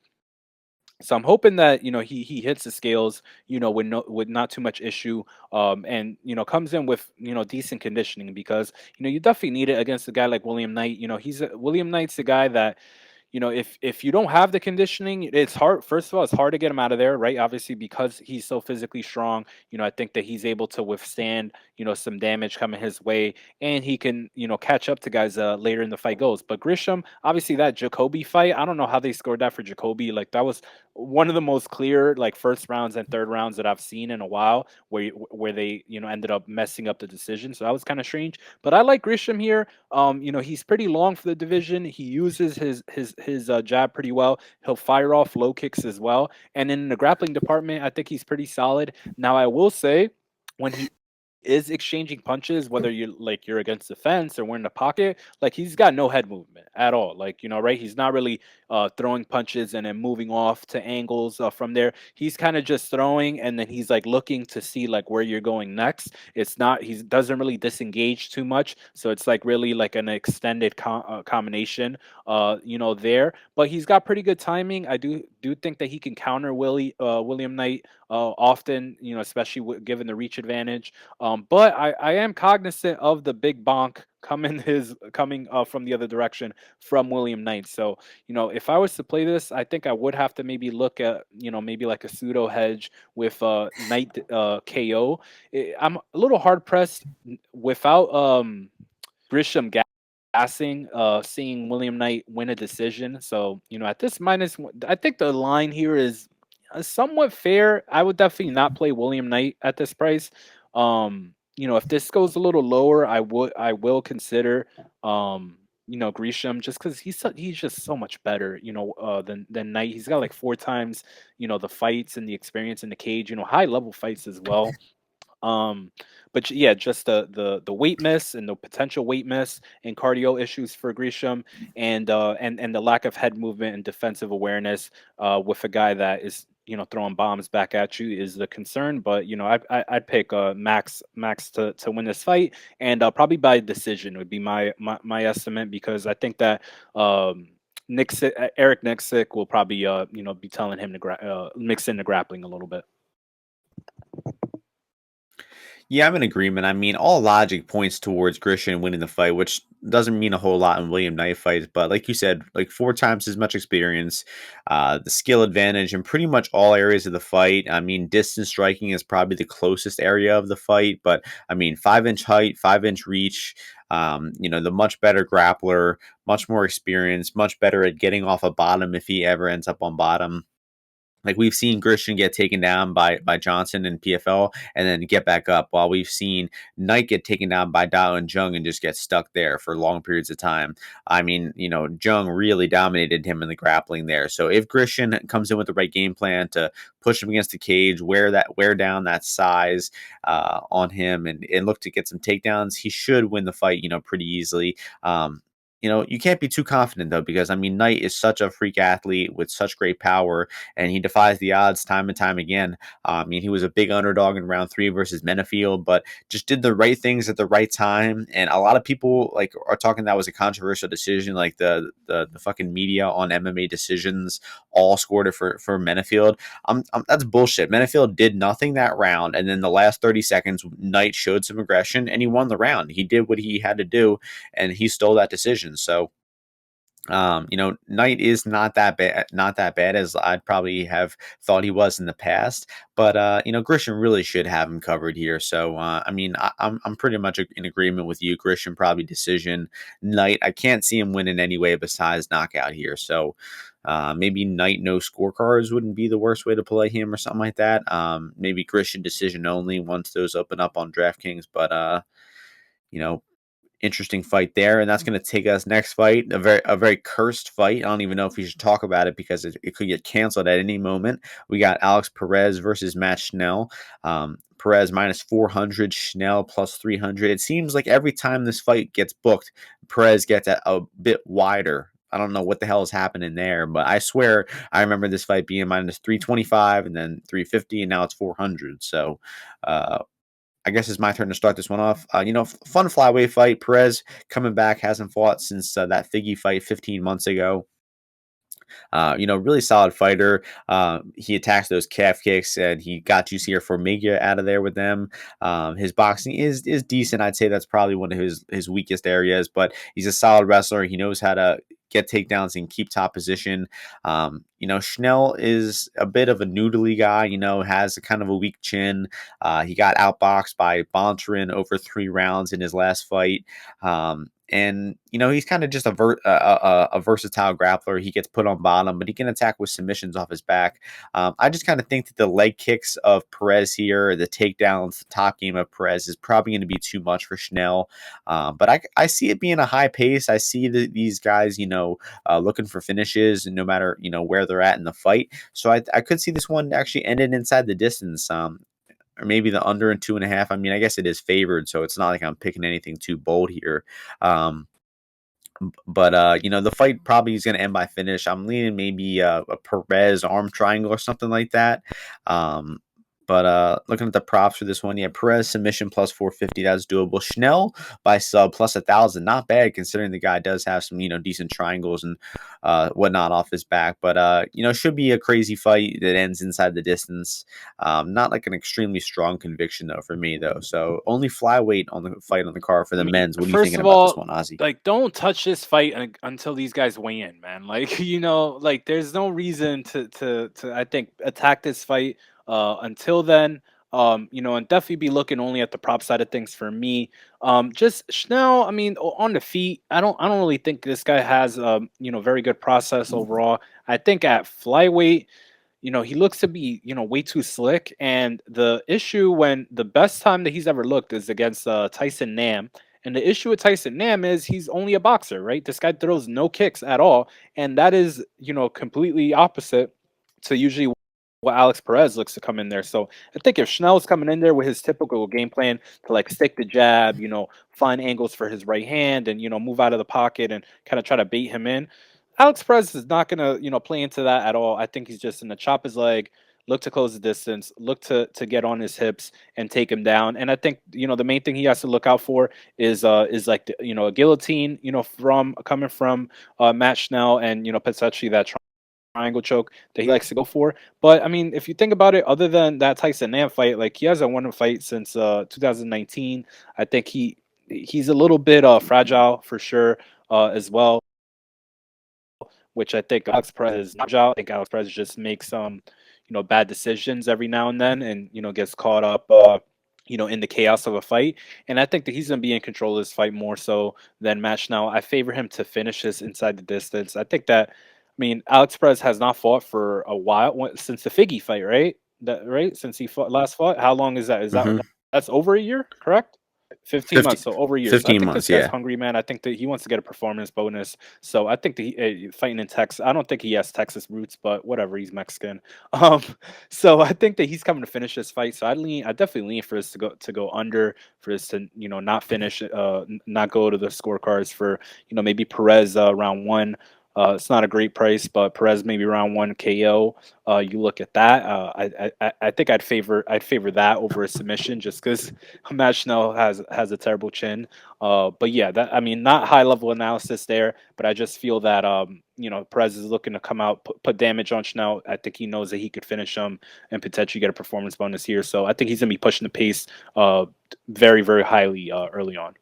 So I'm hoping that he hits the scales, with not too much issue, and comes in with decent conditioning, because you definitely need it against a guy like William Knight. William Knight's a guy that, if you don't have the conditioning, it's hard. First of all, it's hard to get him out of there, right? Obviously, because he's so physically strong. I think that he's able to withstand, some damage coming his way, and he can, catch up to guys later in the fight goes. But Grisham, obviously, that Jacoby fight, I don't know how they scored that for Jacoby. Like, that was one of the most clear, like, first rounds and third rounds that I've seen in a while, where they ended up messing up the decision. So that was kind of strange. But I like Grisham here. He's pretty long for the division. He uses his jab pretty well. He'll fire off low kicks as well. And in the grappling department, I think he's pretty solid. Now, I will say, when he is exchanging punches, whether you're against the fence or we're in the pocket, like, he's got no head movement at all. Like, right? He's not really throwing punches and then moving off to angles from there. He's kind of just throwing, and then he's like looking to see like where you're going next. It's not He doesn't really disengage too much, so it's like really like an extended combination, there. But he's got pretty good timing. I do think that he can counter William Knight often, especially given the reach advantage. But I am cognizant of the big bonk coming from the other direction from William Knight. So, if I was to play this, I think I would have to maybe look at, maybe like a pseudo hedge with Knight KO. I'm a little hard pressed without Grisham gassing, seeing William Knight win a decision. So, at this I think the line here is somewhat fair. I would definitely not play William Knight at this price. If this goes a little lower, I will consider Grisham, just because he's just so much better, than Knight. He's got like four times, the fights and the experience in the cage, high level fights as well. Um, but yeah, just the weight miss and the potential weight miss and cardio issues for Grisham, and the lack of head movement and defensive awareness with a guy that is throwing bombs back at you is the concern. But I'd pick Max to win this fight, and probably by decision would be my estimate, because I think that Eric Nixick will probably be telling him to mix in the grappling a little bit.
Yeah, I'm in agreement. I mean, all logic points towards Grisham winning the fight, which doesn't mean a whole lot in William Knight fights. But like you said, like four times as much experience, the skill advantage in pretty much all areas of the fight. I mean, distance striking is probably the closest area of the fight, but I mean, 5 inch height, 5 inch reach. The much better grappler, much more experience, much better at getting off a bottom if he ever ends up on bottom. Like, we've seen Grisham get taken down by Johnson in PFL and then get back up, while we've seen Knight get taken down by Dao and Jung and just get stuck there for long periods of time. I mean, Jung really dominated him in the grappling there. So if Grisham comes in with the right game plan to push him against the cage, wear down that size on him, and look to get some takedowns, he should win the fight, pretty easily. You can't be too confident though, because I mean, Knight is such a freak athlete with such great power, and he defies the odds time and time again. I mean, he was a big underdog in round 3 versus Menefield, but just did the right things at the right time. And a lot of people like are talking that was a controversial decision. Like the fucking media on MMA decisions all scored it for Menefield. That's bullshit. Menefield did nothing that round, and then the last 30 seconds, Knight showed some aggression and he won the round. He did what he had to do, and he stole that decision. So, Knight is not that bad as I'd probably have thought he was in the past. But Grisham really should have him covered here. So, I mean, I'm pretty much in agreement with you. Grisham probably decision. Knight, I can't see him winning anyway besides knockout here. So, maybe Knight no scorecards wouldn't be the worst way to play him or something like that. Maybe Grisham decision only once those open up on DraftKings. But you know, interesting fight there, and that's going to take us next fight, a very cursed fight. I don't even know if we should talk about it because it could get canceled at any moment. We got Alex Perez versus Matt Schnell. Perez minus 400, Schnell plus 300. It seems like every time this fight gets booked, Perez gets a bit wider. I don't know what the hell is happening there, but I swear I remember this fight being minus 325 and then 350, and now it's 400. So, I guess it's my turn to start this one off. Fun flyweight fight. Perez coming back, hasn't fought since that Figgy fight 15 months ago. Really solid fighter. He attacks those calf kicks, and he got Jussier Formiga out of there with them. His boxing is decent. I'd say that's probably one of his weakest areas, but he's a solid wrestler. He knows how to get takedowns and keep top position. Schnell is a bit of a noodly guy, has a kind of a weak chin. He got outboxed by Bontarin over 3 rounds in his last fight. And he's kind of just a versatile grappler. He gets put on bottom, but he can attack with submissions off his back. I just kind of think that the leg kicks of Perez here, the takedowns, the top game of Perez is probably going to be too much for Schnell. But I see it being a high pace. I see these guys, looking for finishes, and no matter where they're at in the fight. So I could see this one actually ended inside the distance. Or maybe the under and 2.5. I mean, I guess it is favored, so it's not like I'm picking anything too bold here. But the fight probably is going to end by finish. I'm leaning maybe a Perez arm triangle or something like that. But looking at the props for this one, Perez submission plus 450, that's doable. Schnell by sub plus 1,000, not bad considering the guy does have some decent triangles and whatnot off his back. But should be a crazy fight that ends inside the distance. Not like an extremely strong conviction though for me though. So only flyweight on the fight on the card for the men's. What are you thinking about this one, Ozzy?
Like, don't touch this fight until these guys weigh in, man. Like, there's no reason to I think attack this fight until then. And definitely be looking only at the prop side of things for me. Just Schnell, I mean, on the feet, I don't really think this guy has very good process overall. I think at flyweight, he looks to be, way too slick. And the issue when the best time that he's ever looked is against Tyson Nam. And the issue with Tyson Nam is he's only a boxer, right? This guy throws no kicks at all. And that is, completely opposite to usually what Alex Perez looks to come in there. So I think if Schnell's coming in there with his typical game plan to like stick the jab, find angles for his right hand and, move out of the pocket and kind of try to bait him in, Alex Perez is not going to, play into that at all. I think he's just going to chop his leg, look to close the distance, look to get on his hips and take him down. And I think, the main thing he has to look out for is like, a guillotine, coming from Matt Schnell and, potentially that triangle choke that he likes to go for. But I mean, if you think about it, other than that Tyson Nam fight, like he hasn't won a fight since 2019. I think he's a little bit fragile for sure as well, which I think Alex Perez is not fragile. I think Alex Perez just makes some bad decisions every now and then, and gets caught up in the chaos of a fight. And I think that he's going to be in control of this fight more so than Matt Schnell. I favor him to finish this inside the distance. I think that, I mean, Alex Perez has not fought for a while since the Figgy fight, right? Since he last fought. How long is that? That's over a year, correct? 15 months, so over a year. So I
15
think
months,
this guy's
yeah.
hungry, man. I think that he wants to get a performance bonus. So I think that fighting in Texas, I don't think he has Texas roots, but whatever, he's Mexican. So I think that he's coming to finish this fight. So I definitely lean for this to go under, for this to not finish, not go to the scorecards for maybe Perez round 1. It's not a great price, but Perez maybe round 1 KO. You look at that. I think I'd favor that over a submission just because Matt Schnell has a terrible chin. But yeah, that, I mean, not high level analysis there, but I just feel that Perez is looking to come out, put damage on Schnell. I think he knows that he could finish him and potentially get a performance bonus here. So I think he's gonna be pushing the pace very, very highly early on.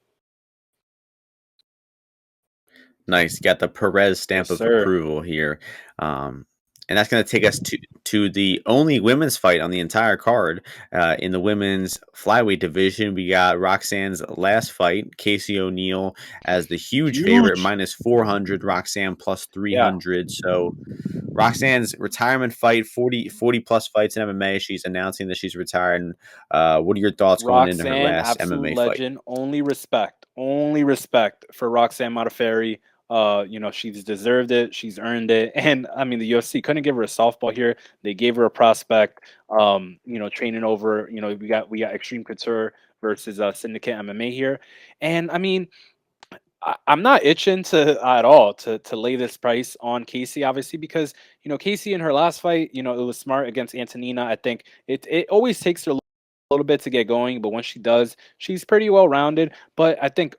Nice. Got the Perez stamp
Yes,
of
sir.
approval here. And that's going to take us to the only women's fight on the entire card. In the women's flyweight division, we got Roxanne's last fight, Casey O'Neil, as the huge favorite, minus 400, Roxanne plus 300. So Roxanne's retirement fight, 40 plus fights in MMA. She's announcing that she's retired. What are your thoughts going into her
Roxanne,
last
absolute
MMA fight?
legend. Only respect for Roxanne Modafferi. She's deserved it. She's earned it. And I mean, the UFC couldn't give her a softball here. They gave her a prospect. Training over. We got Extreme Couture versus Syndicate MMA here. And I mean, I'm not itching at all to lay this price on Casey, obviously, because Casey in her last fight, it was smart against Antonina. I think it always takes her a little bit to get going, but when she does, she's pretty well rounded. But I think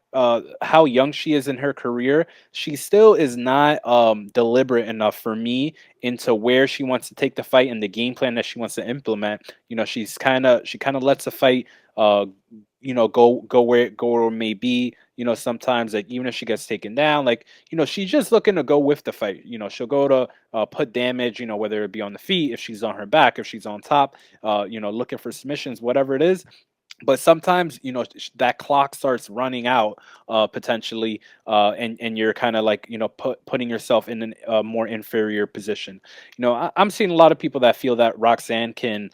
how young she is in her career, she still is not deliberate enough for me into where she wants to take the fight and the game plan that she wants to implement. She kind of lets the fight uh go where it may be. Sometimes, like, even if she gets taken down, like, she's just looking to go with the fight. She'll go to put damage, whether it be on the feet, if she's on her back, if she's on top, looking for submissions, whatever it is. But sometimes, that clock starts running out, potentially, and you're kind of like, putting yourself in a more inferior position. I'm seeing a lot of people that feel that Roxanne can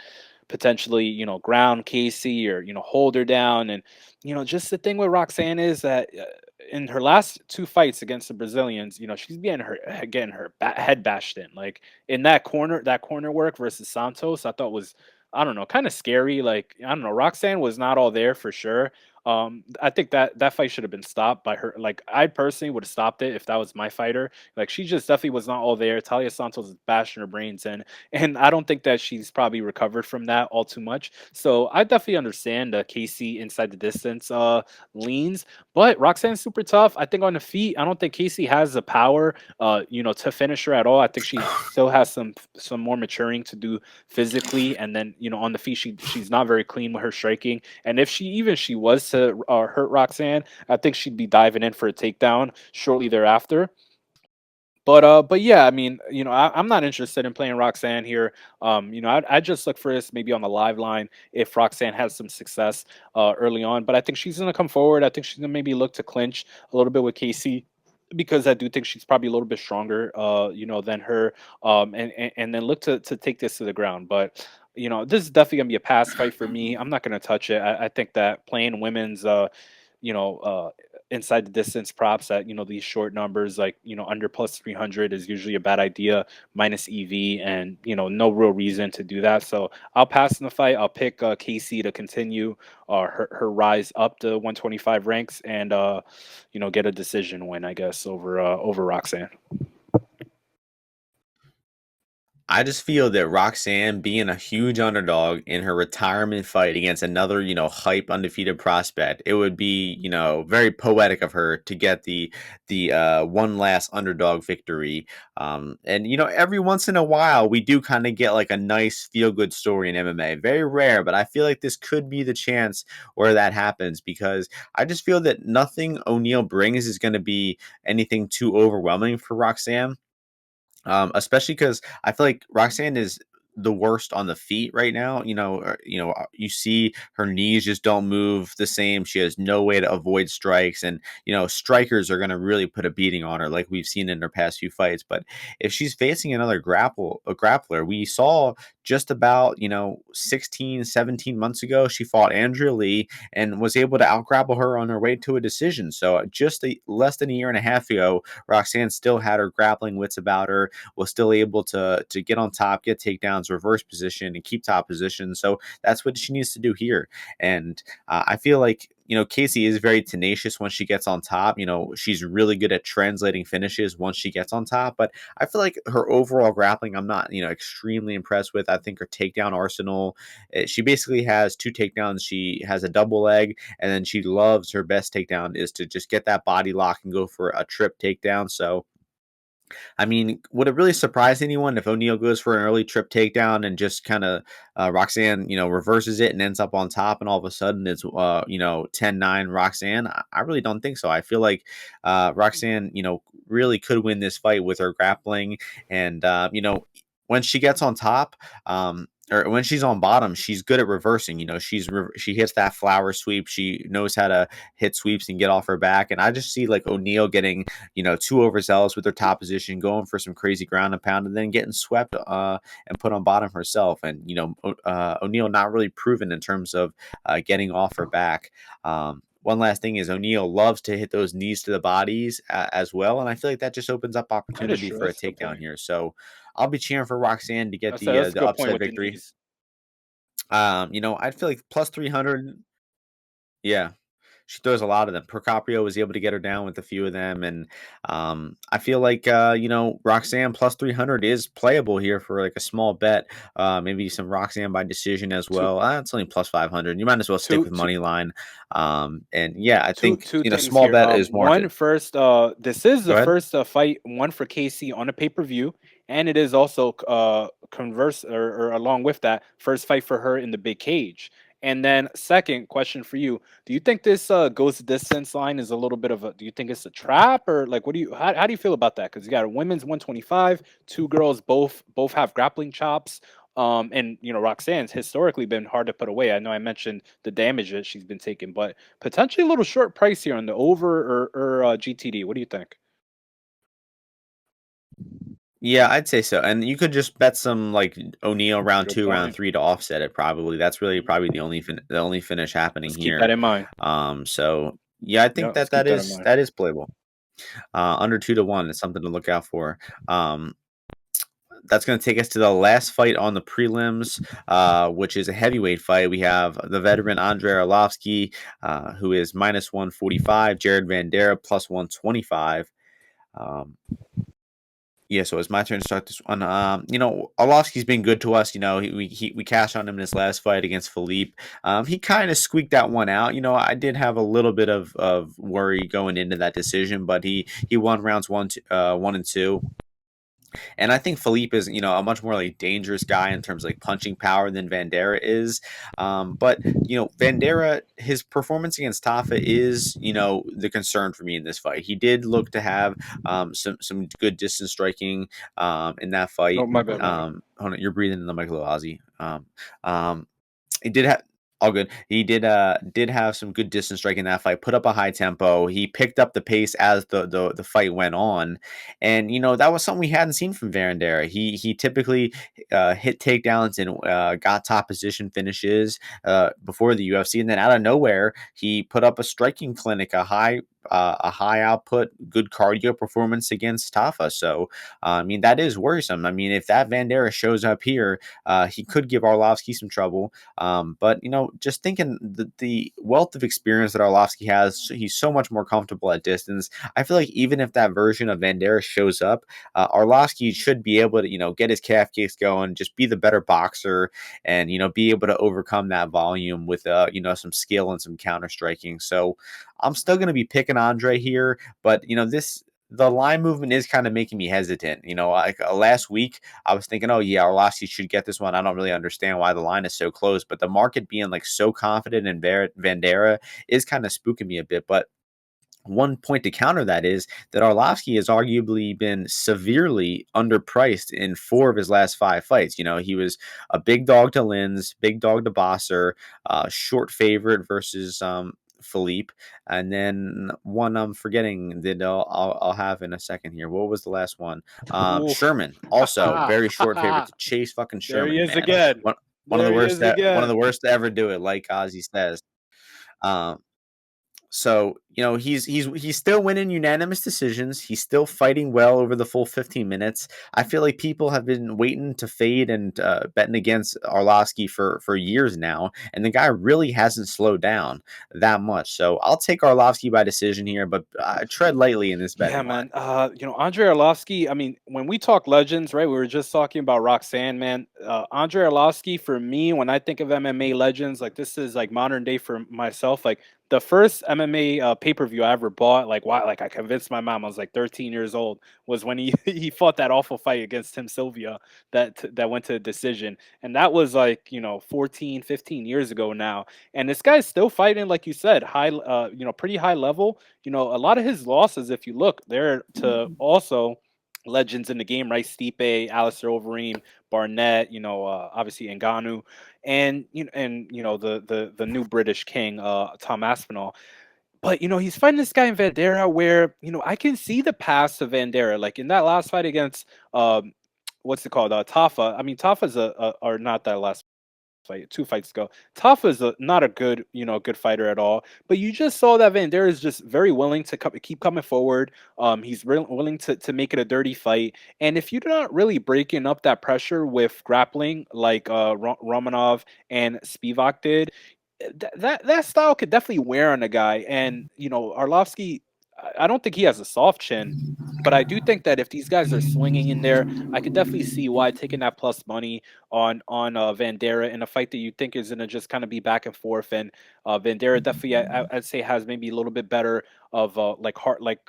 potentially, ground Casey, or hold her down. And just the thing with Roxanne is that, in her last two fights against the Brazilians, she's getting her head bashed in. Like, in that corner work versus Santos, I thought was, I don't know, kind of scary. Like, I don't know, Roxanne was not all there for sure. I think that fight should have been stopped by her. Like, I personally would have stopped it if that was my fighter. Like, she just definitely was not all there. Talia Santos is bashing her brains in, and I don't think that she's probably recovered from that all too much. So I definitely understand Casey inside the distance leans, but Roxanne's super tough. I think on the feet, I don't think Casey has the power, to finish her at all. I think she still has some more maturing to do physically, and then, on the feet, she's not very clean with her striking. And if she was to hurt Roxanne, I think she'd be diving in for a takedown shortly thereafter. But yeah, I mean, I'm not interested in playing Roxanne here. I'd just look for this maybe on the live line if Roxanne has some success early on. But I think she's gonna come forward. I think she's gonna maybe look to clinch a little bit with Casey, because I do think she's probably a little bit stronger, than her. And then look to take this to the ground. But this is definitely gonna be a pass fight for me. I'm not gonna touch it. I think that playing women's, you know, uh, inside the distance props at, these short numbers, like, under plus 300, is usually a bad idea, minus EV, and, no real reason to do that. So I'll pass in the fight. I'll pick Casey to continue her rise up to 125 ranks, and, get a decision win, I guess, over Roxanne.
I just feel that Roxanne being a huge underdog in her retirement fight against another, hype undefeated prospect, it would be, very poetic of her to get the one last underdog victory. And every once in a while we do kind of get like a nice feel good story in MMA. Very rare, but I feel like this could be the chance where that happens, because I just feel that nothing O'Neil brings is going to be anything too overwhelming for Roxanne. Especially because I feel like Roxanne is the worst on the feet right now. You see her knees just don't move the same. She has no way to avoid strikes, and strikers are going to really put a beating on her, like we've seen in her past few fights. But if she's facing another grappler, we saw just about 16, 17 months ago, she fought Andrea Lee and was able to outgrapple her on her way to a decision. So just less than a year and a half ago, Roxanne still had her grappling wits about her, was still able to get on top, get takedowns, reverse position, and keep top position. So that's what she needs to do here. And I feel like Casey is very tenacious when she gets on top. She's really good at translating finishes once she gets on top. But I feel like her overall grappling, I'm not extremely impressed with. I think her takedown arsenal. She basically has two takedowns. She has a double leg, and then she loves her best takedown is to just get that body lock and go for a trip takedown. So I mean, would it really surprise anyone if O'Neil goes for an early trip takedown and just kind of Roxanne, reverses it and ends up on top, and all of a sudden it's 10-9 Roxanne? I really don't think so. I feel like Roxanne, really could win this fight with her grappling, and when she gets on top, or when she's on bottom, she's good at reversing. She hits that flower sweep. She knows how to hit sweeps and get off her back. And I just see like O'Neil getting too overzealous with her top position, going for some crazy ground and pound, and then getting swept and put on bottom herself. And O'Neil not really proven in terms of getting off her back. One last thing is O'Neil loves to hit those knees to the bodies as well, and I feel like that just opens up
That is
opportunity
true.
for a
That's a good
takedown
point.
here. So I'll be cheering for Roxanne to get
That's a
the
good point
upset
with the
victory.
knees.
I feel like plus 300. Yeah. She throws a lot of them. Procopio was able to get her down with a few of them, and I feel like Roxanne plus 300 is playable here for like a small bet. Maybe some Roxanne by decision as
Two,
well. It's only plus 500. You might as well stick
two,
with
two,
money line. And yeah, I
two,
think
two things
small
here.
bet is
One
warranted.
first, this is
Go
the
ahead.
first fight one for Casey on a pay per view, and it is also converse or along with that first fight for her in the big cage. And then second question for you: do you think this goes distance line is a little bit of a? Do you think it's a trap or like what do you? How do you feel about that? Because you got a women's 125, two girls both have grappling chops. And Roxanne's historically been hard to put away. I know I mentioned the damage that she's been taking, but potentially a little short price here on the over or GTD. What do you think?
Yeah, I'd say so. And you could just bet some like O'Neil round
Good
2, round
point.
3 to offset it probably. That's really
Mhm.
probably the only finish happening
Let's keep that
here.
in mind.
So yeah, I
Yeah,
think
let's keep that in mind.
that is playable. Under 2 to 1 is something to look out for. That's going to take us to the last fight on the prelims, which is a heavyweight fight. We have the veteran Andre Arlovski, who is minus 145, Jared Vanderaa plus 125. Um, Yeah, so it's my turn to start this one. Arlovski's been good to us. We cashed on him in his last fight against Philippe. He kind of squeaked that one out. I did have a little bit of worry going into that decision, but he won rounds 1 and 2. And I think Philippe is, a much more like dangerous guy in terms of like punching power than Vanderaa is. But Vanderaa, his performance against Tafa is, the concern for me in this fight. He did look to have some good distance striking in that
Oh,
fight.
my bad, my bad.
Hold on, you're breathing in the mic, Ozzy. Um, he did have all good. He did have some good distance strike in that fight. Put up a high tempo. He picked up the pace as the fight went on, and that was something we hadn't seen from Vanderaa. He typically hit takedowns and got top position finishes before the UFC, and then out of nowhere he put up a striking clinic, a high output, good cardio performance against Tafa. So I mean that is worrisome. I mean if that Vanderaa shows up here, he could give Arlovski some trouble. But just thinking the wealth of experience that Arlovski has, he's so much more comfortable at distance. I feel like even if that version of Vanderaa shows up, Arlovski should be able to get his calf kicks going, just be the better boxer, and be able to overcome that volume with some skill and some counter striking. So I'm still going to be picking Andre here, but the line movement is kind of making me hesitant. Like last week, I was thinking, oh yeah, Arlovski should get this one. I don't really understand why the line is so close, but the market being like so confident in Vanderaa is kind of spooking me a bit. But one point to counter that is that Arlovski has arguably been severely underpriced in 4 of his last 5 fights. He was a big dog to Linz, big dog to Bosser, short favorite versus Philippe, and then one I'm forgetting that I'll have in a second here. What was the last one?
Ooh.
Sherman, also very short favorite to Chase fucking
There he
Sherman,
is
man.
again.
One of the
There he
worst
is again.
to ever do it, like Ozzy says. Um, so, he's still winning unanimous decisions. He's still fighting well over the full 15 minutes. I feel like people have been waiting to fade and betting against Arlovski for years now, and the guy really hasn't slowed down that much. So I'll take Arlovski by decision here, but tread lightly in this
Yeah,
betting line.
man. Andre Arlovski, I mean, when we talk legends, right? We were just talking about Roxanne, man. Andre Arlovski, for me, when I think of MMA legends, like this is like modern day for myself. Like the first MMA pay-per-view I ever bought, like why like I convinced my mom, I was like 13 years old, was when he he fought that awful fight against Tim Sylvia that went to a decision. And that was like, 14, 15 years ago now. And this guy's still fighting, like you said, high pretty high level. A lot of his losses, if you look, they're to also legends in the game, right? Stipe, Alistair Overeem, Barnett, obviously Ngannou, and the new British king, Tom Aspinall. But he's fighting this guy in Vanderaa where I can see the past of Vanderaa, like in that last fight against what's it called, Tafa. I mean, Tafa's or not that last fight, 2 fights ago. Tafa is not a good, good fighter at all. But you just saw that Vanderaa is just very willing to keep coming forward. He's willing to make it a dirty fight. And if you're not really breaking up that pressure with grappling like Romanov and Spivak did, that style could definitely wear on a guy. And Arlovski, I don't think he has a soft chin, but I do think that if these guys are swinging in there, I could definitely see why taking that plus money on Vanderaa in a fight that you think is gonna just kind of be back and forth. And Vanderaa definitely, I'd say, has maybe a little bit better of like heart, like.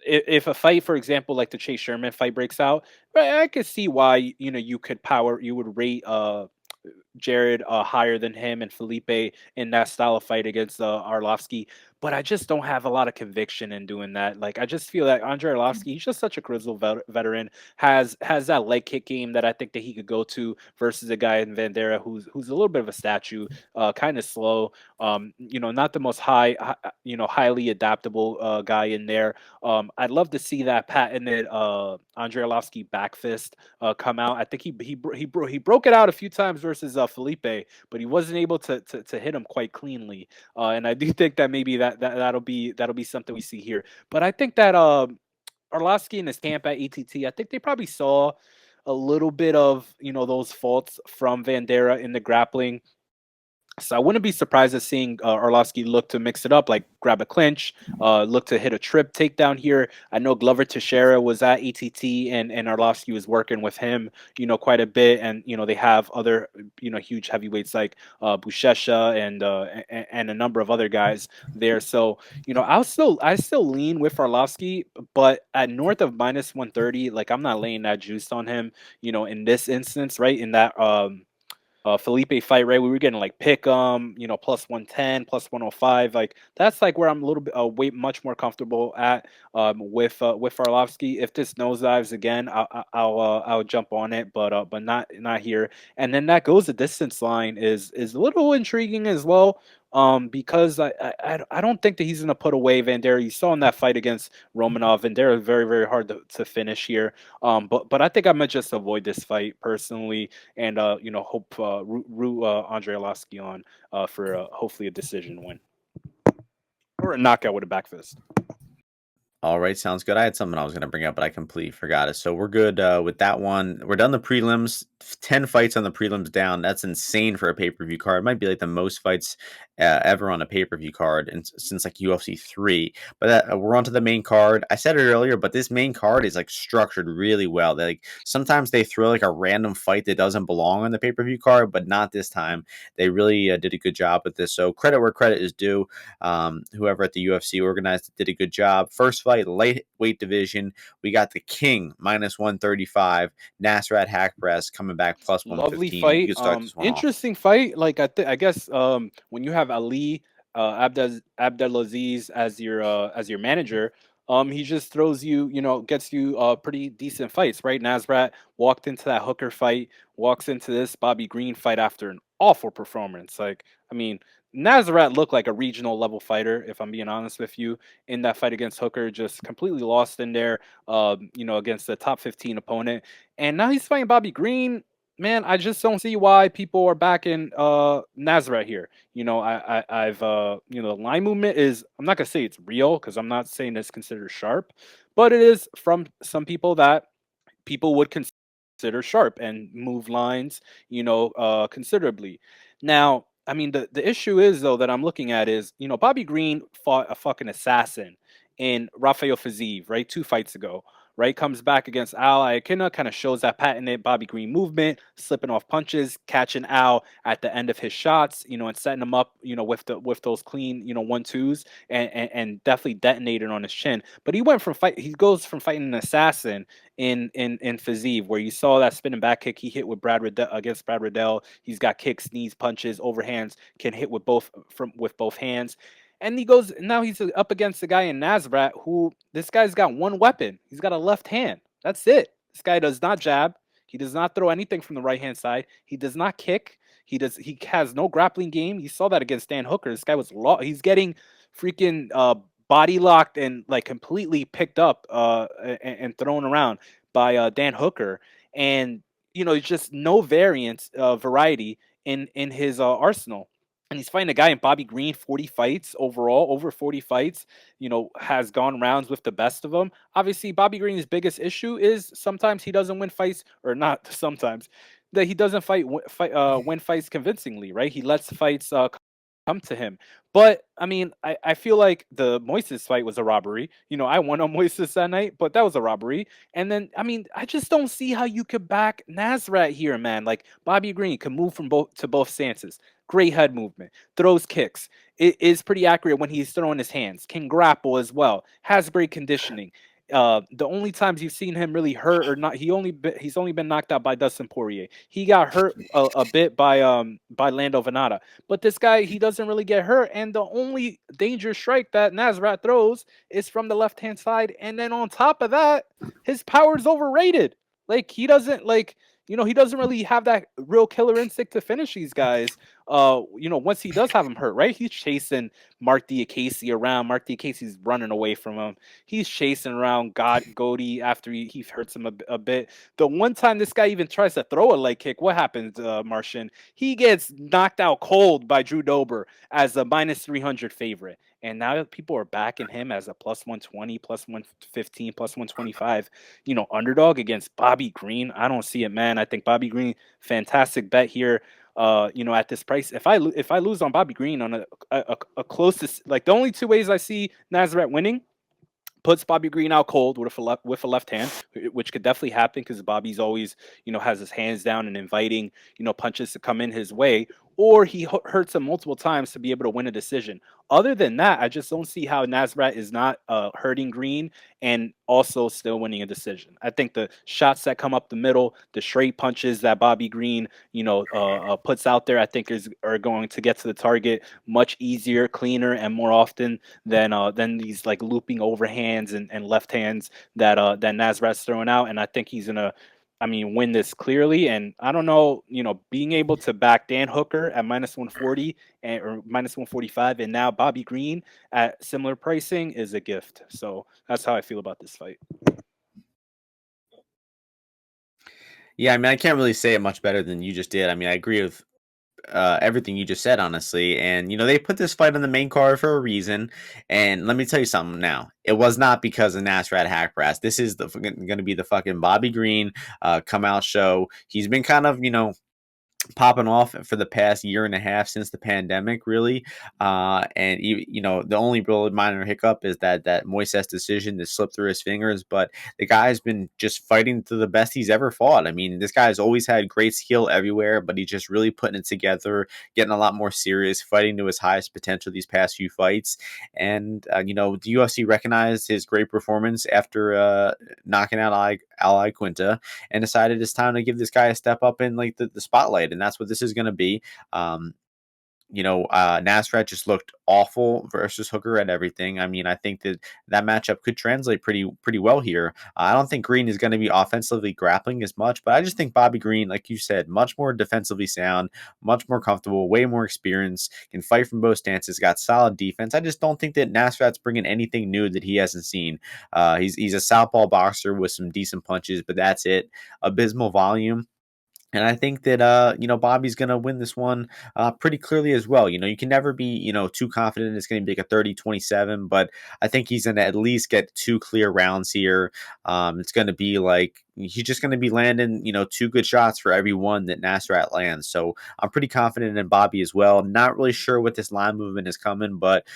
If a fight, for example, like the Chase Sherman fight breaks out, I could see why you would rate Jared higher than him and Felipe in that style of fight against Arlovski. But I just don't have a lot of conviction in doing that. Like I just feel that Andre Arlovski, he's just such a grizzled veteran, has that leg kick game that I think that he could go to versus a guy in Vanderaa who's a little bit of a statue, kind of slow. Not the most highly adaptable guy in there. I'd love to see that patented Andre Arlovski back fist come out. I think he broke it out a few times versus Felipe, but he wasn't able to hit him quite cleanly. And I do think that maybe that'll be something we see here. But I think that Arlovski in his camp at ATT, I think they probably saw a little bit of those faults from Vanderaa in the grappling. So I wouldn't be surprised at seeing Arlovski look to mix it up, like grab a clinch, look to hit a trip takedown here. I know Glover Teixeira was at ATT, and Arlovski was working with him, quite a bit. And they have other, huge heavyweights like Buchecha and a number of other guys there. So I still lean with Arlovski, but at north of -130, like I'm not laying that juice on him, in this instance, right? In that Felipe fight, right? We were getting like pick plus 110, plus 105. Like that's like where I'm a little bit way much more comfortable at with Arlovski. If this nosedives again, I'll jump on it, but not here. And then that goes the distance line is a little intriguing as well. Because I don't think that he's gonna put away Vanderaa. You saw in that fight against Romanov, Vanderaa is very, very hard to finish here. But I think I might just avoid this fight personally, and hope root Andre Arlovski on for hopefully a decision win or a knockout with a back fist.
All right, sounds good. I had something I was going to bring up, but I completely forgot it. So we're good with that one. We're done the prelims. 10 fights on the prelims down. That's insane for a pay-per-view card. It might be like the most fights ever on a pay-per-view card since like UFC 3. But we're on to the main card. I said it earlier, but this main card is like structured really well. Like sometimes they throw like a random fight that doesn't belong on the pay-per-view card, but not this time. They really did a good job with this. So credit where credit is due. Whoever at the UFC organized it did a good job. First fight, lightweight division. We got the King -135, Nasrat Haqparast coming back plus
Lovely
115. You
fight.
can start this one off.
Interesting fight. Like I guess when you have Ali Abdelaziz as your manager, he just throws you, gets you pretty decent fights, right? Nasrat walked into that Hooker fight, walks into this Bobby Green fight after an awful performance. Like, I mean, Nasrat looked like a regional level fighter, if I'm being honest with you, in that fight against Hooker, just completely lost in there, against the top 15 opponent. And now he's fighting Bobby Green. Man, I just don't see why people are backing Nasrat here. I've the line movement is, I'm not gonna say it's real because I'm not saying it's considered sharp, but it is from some people that people would consider sharp and move lines, considerably. Now, I mean, the issue is though that I'm looking at is, Bobby Green fought a fucking assassin in Rafael Fiziev, right, 2 fights ago. Right, comes back against Al Iaquinta, kind of shows that patented Bobby Green movement, slipping off punches, catching Al at the end of his shots, and setting him up, with those clean, 1-2s, and definitely detonated on his chin. But he goes from fighting an assassin in Fiziev, where you saw that spinning back kick he hit with against Brad Riddell. He's got kicks, knees, punches, overhands, can hit with both hands. And now he's up against the guy in Nasrat who, this guy's got one weapon. He's got a left hand. That's it. This guy does not jab. He does not throw anything from the right hand side. He does not kick. He has no grappling game. You saw that against Dan Hooker. This guy was he's getting freaking body locked and like completely picked up and thrown around by Dan Hooker. And it's just no variety in his arsenal. And he's fighting a guy in Bobby Green, 40 fights overall, over 40 fights, has gone rounds with the best of them. Obviously, Bobby Green's biggest issue is sometimes he doesn't win fights, or not sometimes, that he doesn't win fights convincingly, right? He lets fights come to him. But I mean, I feel like the Moises fight was a robbery. I won on Moises that night, but that was a robbery. And then, I mean, I just don't see how you could back Nasrat here, man. Like Bobby Green can move from both stances. Great head movement, throws kicks. It is pretty accurate when he's throwing his hands. Can grapple as well. Has great conditioning. The only times you've seen him really hurt or not, he's only been knocked out by Dustin Poirier. He got hurt a bit by Lando Venata, but this guy, he doesn't really get hurt. And the only danger strike that Nasrat throws is from the left hand side. And then on top of that, his power is overrated. Like he doesn't he doesn't really have that real killer instinct to finish these guys. Once he does have him hurt, right? He's chasing Mark Diakese around. Mark Diakese's running away from him. He's chasing around Goody after he hurts him a bit. The one time this guy even tries to throw a leg kick, what happens, Martian? He gets knocked out cold by Drew Dober as a minus 300 favorite. And now people are backing him as a plus 120, plus 115, plus 125, underdog against Bobby Green. I don't see it, man. I think Bobby Green, fantastic bet here. At this price, if I lose on Bobby Green on a closest, like the only two ways I see Nasrat winning, puts Bobby Green out cold with a left hand, which could definitely happen because Bobby's always, has his hands down and inviting, punches to come in his way, or he hurts him multiple times to be able to win a decision. Other than that, I just don't see how Nasrat is not hurting Green and also still winning a decision. I think the shots that come up the middle, the straight punches that Bobby Green, puts out there, I think are going to get to the target much easier, cleaner, and more often than these like looping overhands and left hands that Nasrat's throwing out. And I think he's gonna, win this clearly. And I don't know, being able to back Dan Hooker at minus 140 or minus 145, and now Bobby Green at similar pricing is a gift. So that's how I feel about this fight.
Yeah, I can't really say it much better than you just did. I agree with everything you just said, honestly. And they put this fight on the main card for a reason. And let me tell you something now. It was not because of Nasrat Haqparast. This is going to be the fucking Bobby Green come out show. He's been kind of popping off for the past year and a half since the pandemic, really. And the only real minor hiccup is that Moises decision that slipped through his fingers. But the guy's been just fighting to the best he's ever fought. This guy's always had great skill everywhere, but he's just really putting it together, getting a lot more serious, fighting to his highest potential these past few fights. And the UFC recognized his great performance after knocking out Ally Quinta, and decided it's time to give this guy a step up in like the spotlight. And that's what this is going to be. Nasrat just looked awful versus Hooker at everything. I think that matchup could translate pretty well here. I don't think Green is going to be offensively grappling as much, but I just think Bobby Green, like you said, much more defensively sound, much more comfortable, way more experience, can fight from both stances, got solid defense. I just don't think that Nasrat's bringing anything new that he hasn't seen. He's a southpaw boxer with some decent punches, but that's it. Abysmal volume. And I think that Bobby's gonna win this one pretty clearly as well. You can never be too confident it's gonna be like a 30-27, but I think he's gonna at least get two clear rounds here. It's gonna be like he's just gonna be landing two good shots for every one that Nasrat lands. So I'm pretty confident in Bobby as well. Not really sure what this line movement is coming, but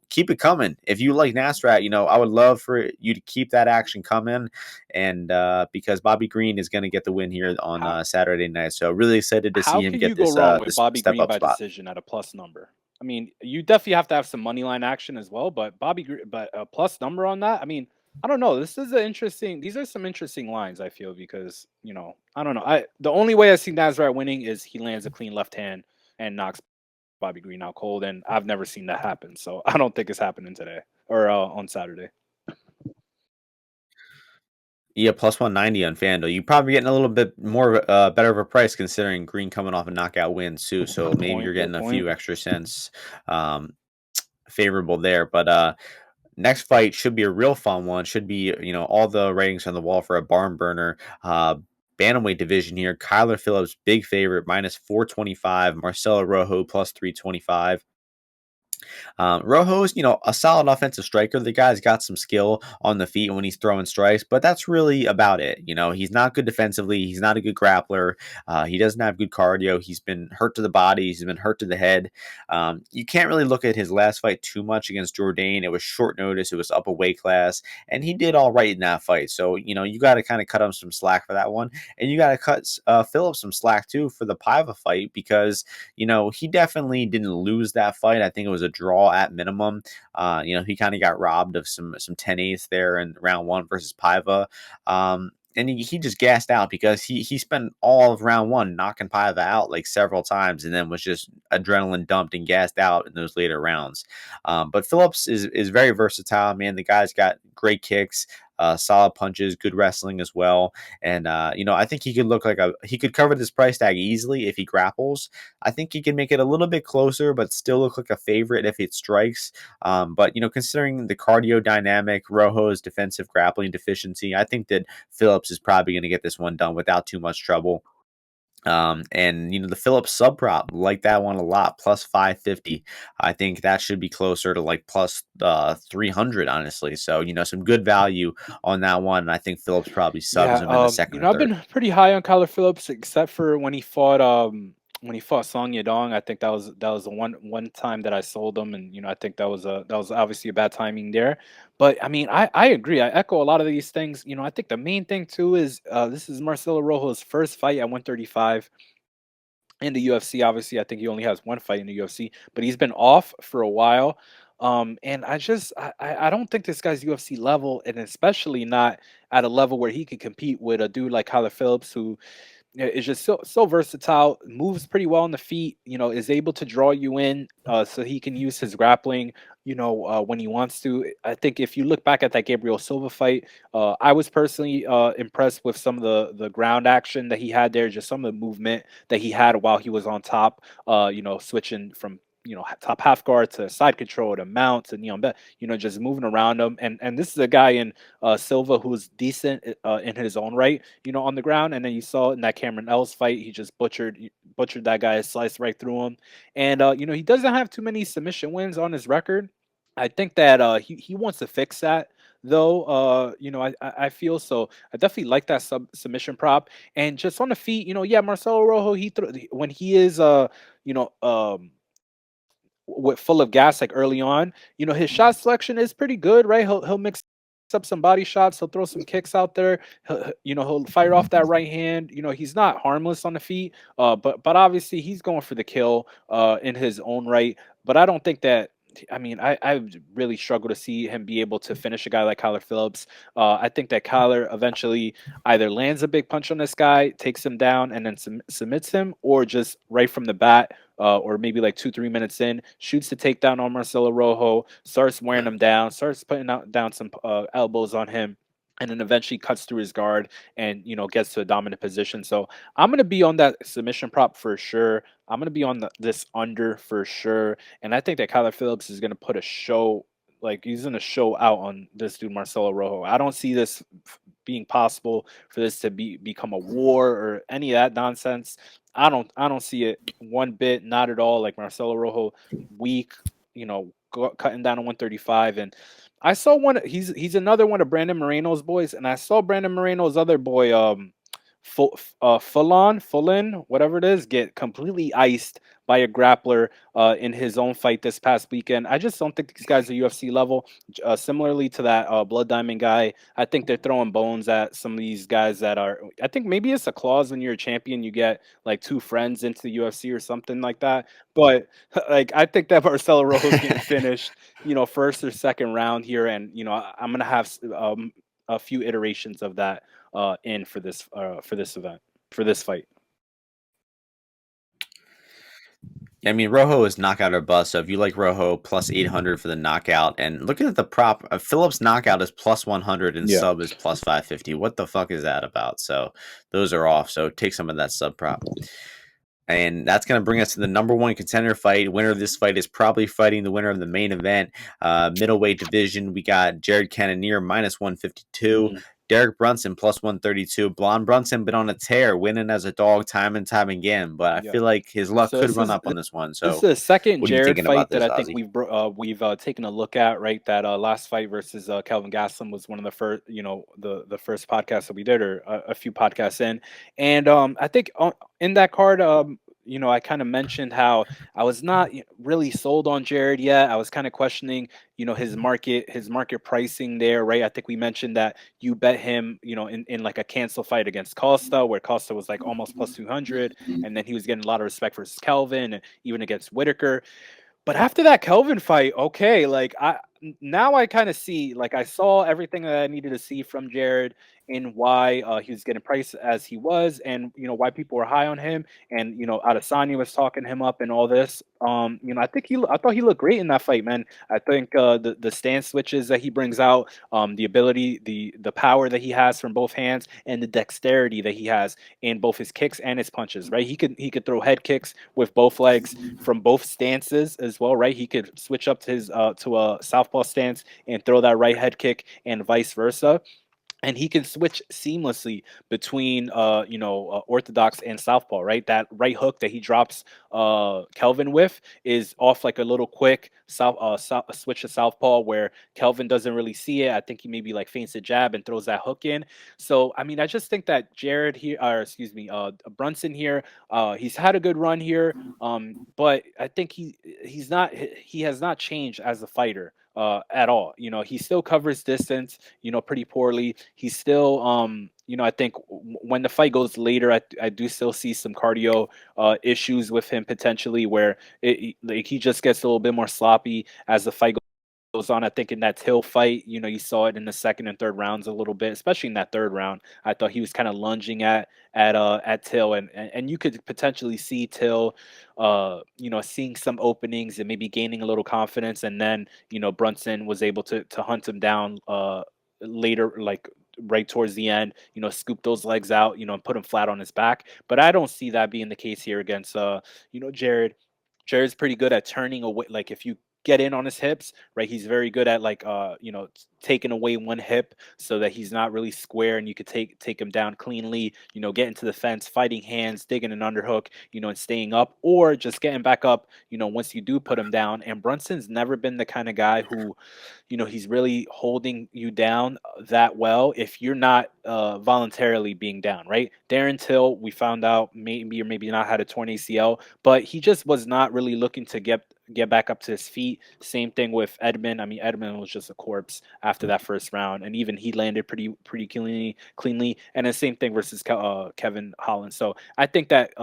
keep it coming. If you like Nasrat, I would love for you to keep that action coming, and because Bobby Green is gonna get the win here on Saturday night. So really excited to see
How
him
can
get
you go
this
wrong with
this
Bobby
step
Green
up
by
spot.
decision at a plus number? You definitely have to have some money line action as well, but but a plus number on that. I don't know. These are some interesting lines, I feel, because I don't know. The only way I see Nasrat winning is he lands a clean left hand and knocks Bobby Green out cold, and I've never seen that happen. So I don't think it's happening today or on Saturday.
Yeah, plus 190 on FanDuel. You're probably getting a little bit more better of a price considering Green coming off a knockout win too. So
Good
maybe you're
point. Good
getting a
point.
few extra cents um, favorable there. But next fight should be a real fun one. Should be all the ratings on the wall for a barn burner. Bantamweight division here. Kyler Phillips, big favorite, minus 425. Marcelo Rojo plus 325. Rojo's, a solid offensive striker. The guy's got some skill on the feet when he's throwing strikes, but that's really about it. He's not good defensively. He's not a good grappler. He doesn't have good cardio. He's been hurt to the body. He's been hurt to the head. You can't really look at his last fight too much against Jourdain. It was short notice. It was up a weight class, and he did all right in that fight. So, you got to kind of cut him some slack for that one. And you got to cut Phillips some slack too for the Paiva fight because, he definitely didn't lose that fight. I think it was a draw at minimum. He kind of got robbed of some 10/8 there in round one versus Paiva. And he just gassed out because he spent all of round one knocking Paiva out like several times and then was just adrenaline dumped and gassed out in those later rounds. But Phillips is very versatile, man. The guy's got great kicks, solid punches, good wrestling as well. And I think he could cover this price tag easily if he grapples. I think he can make it a little bit closer, but still look like a favorite if it strikes. But considering the cardio dynamic, Rojo's defensive grappling deficiency, I think that Phillips is probably going to get this one done without too much trouble. And the Phillips sub prop, like that one a lot, plus 550. I think that should be closer to like plus 300, honestly. So, some good value on that one. And I think Phillips probably subs
Yeah,
him in the second or
I've
third.
been pretty high on Kyler Phillips, except for when he fought Song Yadong. I think that was the one time that I sold him, and I think that was obviously a bad timing there. But I mean, I agree. I echo a lot of these things. I think the main thing too is this is Marcelo Rojo's first fight at 135 in the UFC. Obviously, I think he only has one fight in the UFC, but he's been off for a while. And I don't think this guy's UFC level, and especially not at a level where he could compete with a dude like Kyler Phillips, who is just so versatile, moves pretty well on the feet, is able to draw you in, so he can use his grappling, when he wants to. I think if you look back at that Gabriel Silva fight, I was personally impressed with some of the ground action that he had there, just some of the movement that he had while he was on top, switching from top half guard to side control to mounts and just moving around him. And this is a guy in Silva who's decent in his own right, on the ground. And then you saw in that Cameron Ellis fight, he just butchered that guy, sliced right through him. And he doesn't have too many submission wins on his record. I think that he wants to fix that though. I feel so. I definitely like that submission prop. And just on the feet, yeah, Marcelo Rojo, when he is you know with full of gas like early on, his shot selection is pretty good, right? He'll mix up some body shots, he'll throw some kicks out there, he'll fire off that right hand. He's not harmless on the feet, but obviously he's going for the kill in his own right. But I don't think that. I mean, I really struggle to see him be able to finish a guy like Kyler Phillips. I think that Kyler eventually either lands a big punch on this guy, takes him down, and then submits him, or just right from the bat, or maybe like 2-3 minutes in, shoots the takedown on Marcelo Rojo, starts wearing him down, starts putting down some elbows on him, and then eventually cuts through his guard and gets to a dominant position. So I'm gonna be on that submission prop for sure. I'm gonna be on this under for sure, and I think that Kyler Phillips is gonna put a show. Like he's gonna show out on this dude Marcelo Rojo. I don't see this being possible for this to become a war or any of that nonsense. I don't see it one bit, not at all. Like Marcelo Rojo, weak, cutting down to 135. And I saw one. He's another one of Brandon Moreno's boys, and I saw Brandon Moreno's other boy, Fulon, whatever it is, get completely iced by a grappler in his own fight this past weekend. I just don't think these guys are UFC level. Similarly to that Blood Diamond guy, I think they're throwing bones at some of these guys that are. I think maybe it's a clause when you're a champion, you get like two friends into the UFC or something like that. But like, I think that Marcelo Rojo's getting finished, first or second round here, and I'm gonna have a few iterations of that in for this event, for this fight.
I mean, Rojo is knockout or bust. So if you like Rojo, plus 800 for the knockout. And looking at the prop, Phillips knockout is plus 100 and
Yeah.
sub is plus 550. What the fuck is that about? So those are off. So take some of that sub prop. And that's going to bring us to the number one contender fight. Winner of this fight is probably fighting the winner of the main event. Middleweight division, we got Jared Cannonier minus 152. Derek Brunson plus 132. Blonde Brunson been on a tear, winning as a dog time and time again. But I
Yeah.
feel like his luck
So
could run up on this one.
this is
So
the second
what are you
Jared
thinking about
fight that
this,
I think
Ozzy?
we've taken a look at, right? That last fight versus Kelvin Gastelum was one of the first, the first podcast that we did, or a few podcasts in, and I think in that card, I kind of mentioned how I was not really sold on Jared yet. I was kind of questioning, his market pricing there, right? I think we mentioned that you bet him, in like a cancel fight against Costa, where Costa was like almost plus 200, and then he was getting a lot of respect versus Kelvin, and even against Whittaker. But after that Kelvin fight, okay, like now I kind of see, like I saw everything that I needed to see from Jared, and why he was getting priced as he was, and why people were high on him, and Adesanya was talking him up and all this. I thought he looked great in that fight, man. I think the stance switches that he brings out, the ability, the power that he has from both hands, and the dexterity that he has in both his kicks and his punches, right? He could throw head kicks with both legs from both stances as well, right? He could switch up to his to a southpaw stance and throw that right head kick, and vice versa, and he can switch seamlessly between orthodox and southpaw, right? That right hook that he drops Kelvin with is off like a little quick switch to southpaw, where Kelvin doesn't really see it. I think he maybe like feints a jab and throws that hook in. So I mean, I just think that Jared here, or excuse me, Brunson here, he's had a good run here, but I think he has not changed as a fighter at all. He still covers distance, pretty poorly. He's still, I think when the fight goes later, I do still see some cardio issues with him potentially, where like he just gets a little bit more sloppy as the fight goes on. I think in that Till fight, you saw it in the second and third rounds a little bit, especially in that third round. I thought he was kind of lunging at Till, and you could potentially see Till, seeing some openings and maybe gaining a little confidence, and then Brunson was able to hunt him down later, like right towards the end, scoop those legs out, and put him flat on his back. But I don't see that being the case here against Jared. Jared's pretty good at turning away. Like if you get in on his hips, right? He's very good at like taking away one hip so that he's not really square, and you could take him down cleanly, get into the fence, fighting hands, digging an underhook, and staying up, or just getting back up, once you do put him down. And Brunson's never been the kind of guy who, he's really holding you down that well if you're not voluntarily being down, right? Darren Till, we found out maybe or maybe not had a torn ACL, but he just was not really looking to get back up to his feet. Same thing with Edmund. I mean, Edmund was just a corpse after that first round, and even he landed pretty cleanly. And the same thing versus Kevin Holland. So I think that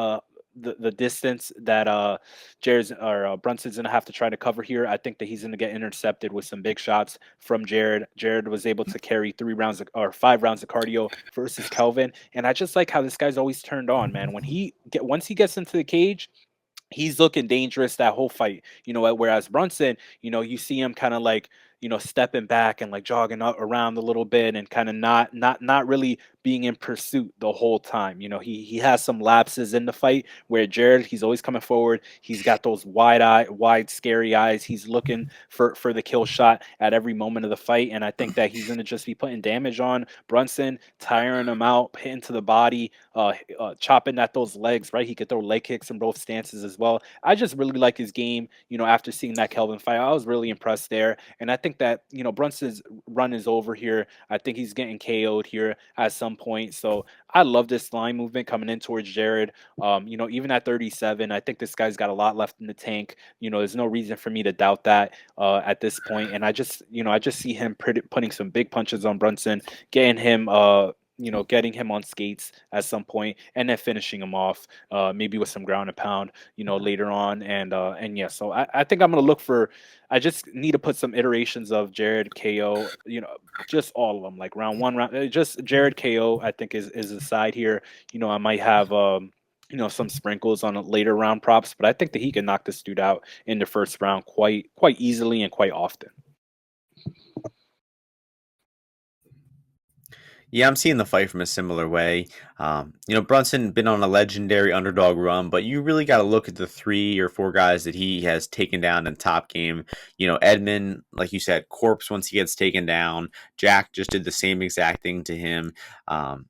the distance that Jared's or Brunson's gonna have to try to cover here, I think that he's gonna get intercepted with some big shots from Jared. Jared was able to carry 5 rounds of cardio versus Kelvin, and I just like how this guy's always turned on, man. Once he gets into the cage, he's looking dangerous that whole fight. Whereas Brunson, you see him kind of like, stepping back and like jogging around a little bit, and kind of not really being in pursuit the whole time. He has some lapses in the fight, where Jared, he's always coming forward. He's got those wide, scary eyes. He's looking for the kill shot at every moment of the fight. And I think that he's gonna just be putting damage on Brunson, tiring him out, hitting to the body, chopping at those legs, right? He could throw leg kicks in both stances as well. I just really like his game, after seeing that Kelvin fight. I was really impressed there. And I think that, Brunson's run is over here. I think he's getting KO'd here at some point. So I love this line movement coming in towards Jared. Even at 37, I think this guy's got a lot left in the tank. There's no reason for me to doubt that at this point. And I just see him putting some big punches on Brunson, getting him getting him on skates at some point, and then finishing him off, maybe with some ground and pound, later on. And yeah, so I think I'm gonna look for. I just need to put some iterations of Jared KO, just all of them, like round one, just Jared KO. I think is the side here. I might have some sprinkles on a later round props, but I think that he can knock this dude out in the first round quite easily and quite often.
Yeah, I'm seeing the fight from a similar way. Brunson been on a legendary underdog run, but you really got to look at the 3 or 4 guys that he has taken down in top game. Edmund, like you said, corpse once he gets taken down. Jack just did the same exact thing to him. Um,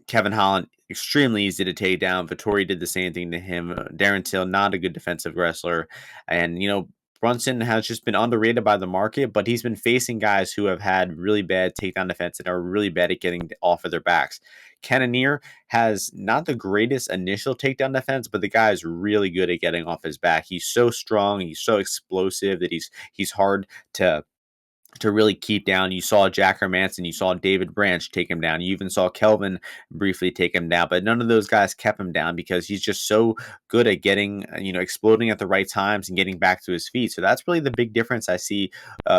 Kevin Holland, extremely easy to take down. Vittori did the same thing to him. Darren Till, not a good defensive wrestler. And, Brunson has just been underrated by the market, but he's been facing guys who have had really bad takedown defense and are really bad at getting off of their backs. Cannonier has not the greatest initial takedown defense, but the guy is really good at getting off his back. He's so strong, he's so explosive that he's hard to really keep down. You saw Jack Hermanson, you saw David Branch take him down. You even saw Kelvin briefly take him down, but none of those guys kept him down because he's just so good at getting, exploding at the right times and getting back to his feet. So that's really the big difference I see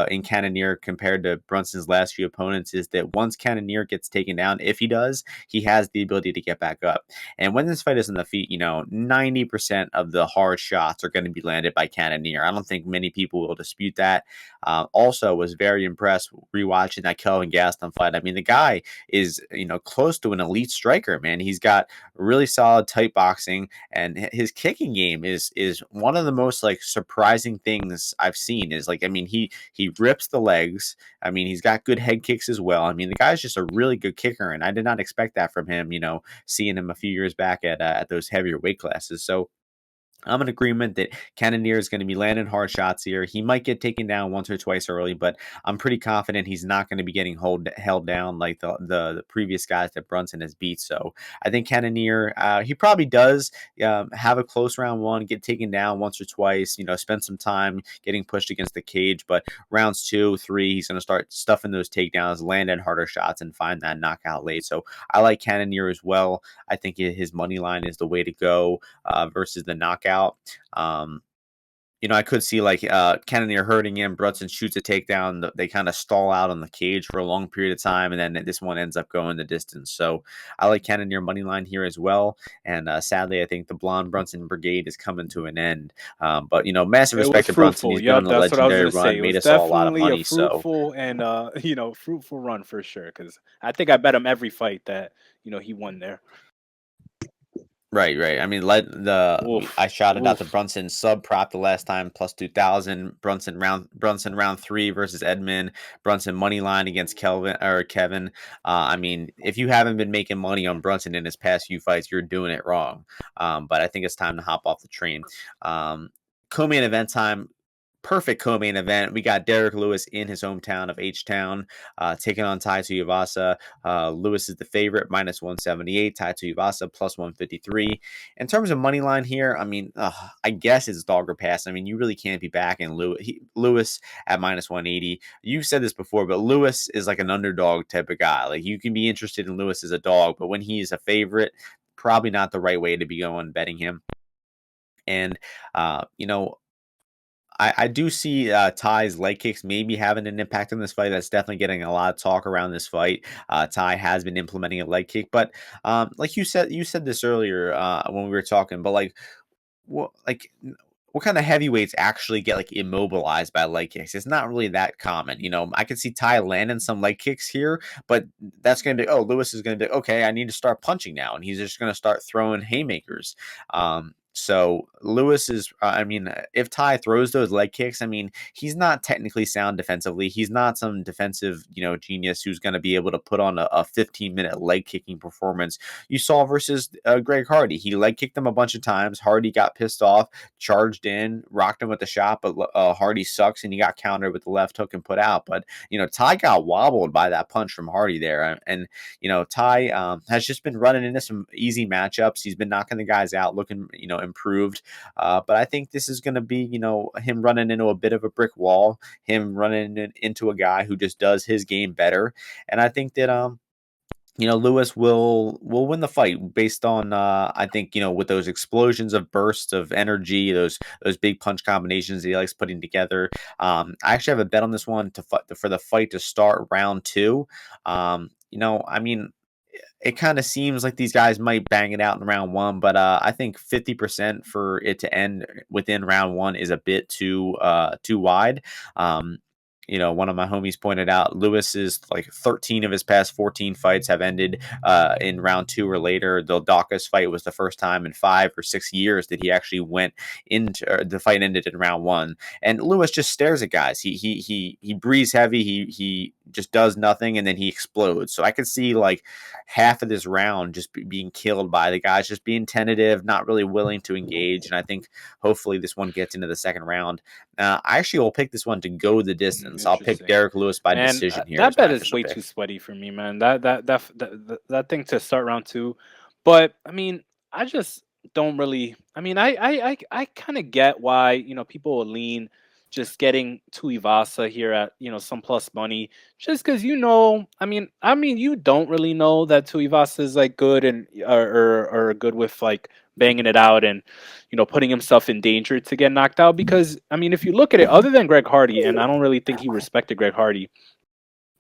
in Cannonier compared to Brunson's last few opponents is that once Cannonier gets taken down, if he does, he has the ability to get back up. And when this fight is on the feet, 90% of the hard shots are going to be landed by Cannonier. I don't think many people will dispute that. Also was very impressed rewatching that Kelvin Gaston fight. I mean, the guy is, close to an elite striker, man. He's got really solid tight boxing, and his kicking game is one of the most like surprising things I've seen. Is like, I mean, he rips the legs. I mean, he's got good head kicks as well. I mean, the guy's just a really good kicker, and I did not expect that from him. Seeing him a few years back at those heavier weight classes. So I'm in agreement that Cannonier is going to be landing hard shots here. He might get taken down once or twice early, but I'm pretty confident he's not going to be getting held down like the previous guys that Brunson has beat. So I think Cannonier, he probably does have a close round one, get taken down once or twice, spend some time getting pushed against the cage. But rounds 2, 3, he's going to start stuffing those takedowns, landing harder shots, and find that knockout late. So I like Cannonier as well. I think his money line is the way to go versus the knockout. I could see like Cannonier hurting him. Brunson shoots a takedown. They kind of stall out on the cage for a long period of time, and then this one ends up going the distance. So I like Cannonier money line here as well. And sadly, I think the Blonde Brunson Brigade is coming to an end. But massive
It
respect
was
to Brunson.
fruitful.
He's been on
Yep,
a
that's what I was
legendary
gonna say.
run,
It
made
was
us all a lot of
definitely a
money. So
fruitful and fruitful run for sure. Because I think I bet him every fight that he won there.
right, right. I mean, I
Oof,
shouted out the
oof.
Brunson sub prop the last time plus 2,000. Brunson round 3 versus Edmund. Brunson money line against Kevin. I mean, if you haven't been making money on Brunson in his past few fights, you're doing it wrong. But I think it's time to hop off the train. Co-main event time. Perfect co-main event. We got Derek Lewis in his hometown of H-Town, taking on Tai Tuivasa. Lewis is the favorite, minus 178. Tai Tuivasa, plus 153. In terms of money line here, I mean, I guess it's dog or pass. I mean, you really can't be backing Lewis at minus 180. You've said this before, but Lewis is like an underdog type of guy. Like, you can be interested in Lewis as a dog, but when he's a favorite, probably not the right way to be going betting him. And, uh, you know, I do see Ty's leg kicks maybe having an impact on this fight. That's definitely getting a lot of talk around this fight. Ty has been implementing a leg kick, but like you said this earlier when we were talking, but what like what kind of heavyweights actually get like immobilized by leg kicks? It's not really that common. I could see Ty landing some leg kicks here, but that's going to be, Lewis is going to be, okay, I need to start punching now. And he's just going to start throwing haymakers. So Lewis is, I mean, if Ty throws those leg kicks, I mean, he's not technically sound defensively. He's not some defensive, genius who's going to be able to put on a 15-minute leg kicking performance. You saw versus Greg Hardy. He leg kicked him a bunch of times. Hardy got pissed off, charged in, rocked him with the shot, but Hardy sucks and he got countered with the left hook and put out. But, Ty got wobbled by that punch from Hardy there. And, Ty has just been running into some easy matchups. He's been knocking the guys out, looking, improved. But I think this is going to be, him running into a bit of a brick wall, him running into a guy who just does his game better. And I think that, Lewis will win the fight based on I think with those explosions of bursts of energy, those big punch combinations that he likes putting together. I actually have a bet on this one for the fight to start round 2. I mean, it kind of seems like these guys might bang it out in round 1, but I think 50% for it to end within round 1 is a bit too wide. one of my homies pointed out, Lewis's like 13 of his past 14 fights have ended in round 2 or later. The Dawkins fight was the first time in 5 or 6 years that he actually went into the fight ended in round 1. And Lewis just stares at guys. He breathes heavy. He just does nothing, and then he explodes. So I could see like half of this round just being killed by the guys just being tentative, not really willing to engage. And I think hopefully this one gets into the second round. I actually will pick this one to go the distance. I'll pick
Interesting.
Derek Lewis by
Man,
decision here
that
as my
bet is
official
way
pick.
too sweaty for me, man. That thing to start round 2. But I mean, I just don't really. I mean, I kind of get why people will lean just getting Tuivasa here at some plus money, just because I mean you don't really know that Tuivasa is like good and or good with like banging it out and putting himself in danger to get knocked out. Because I mean, if you look at it, other than Greg Hardy, and I don't really think he respected Greg Hardy,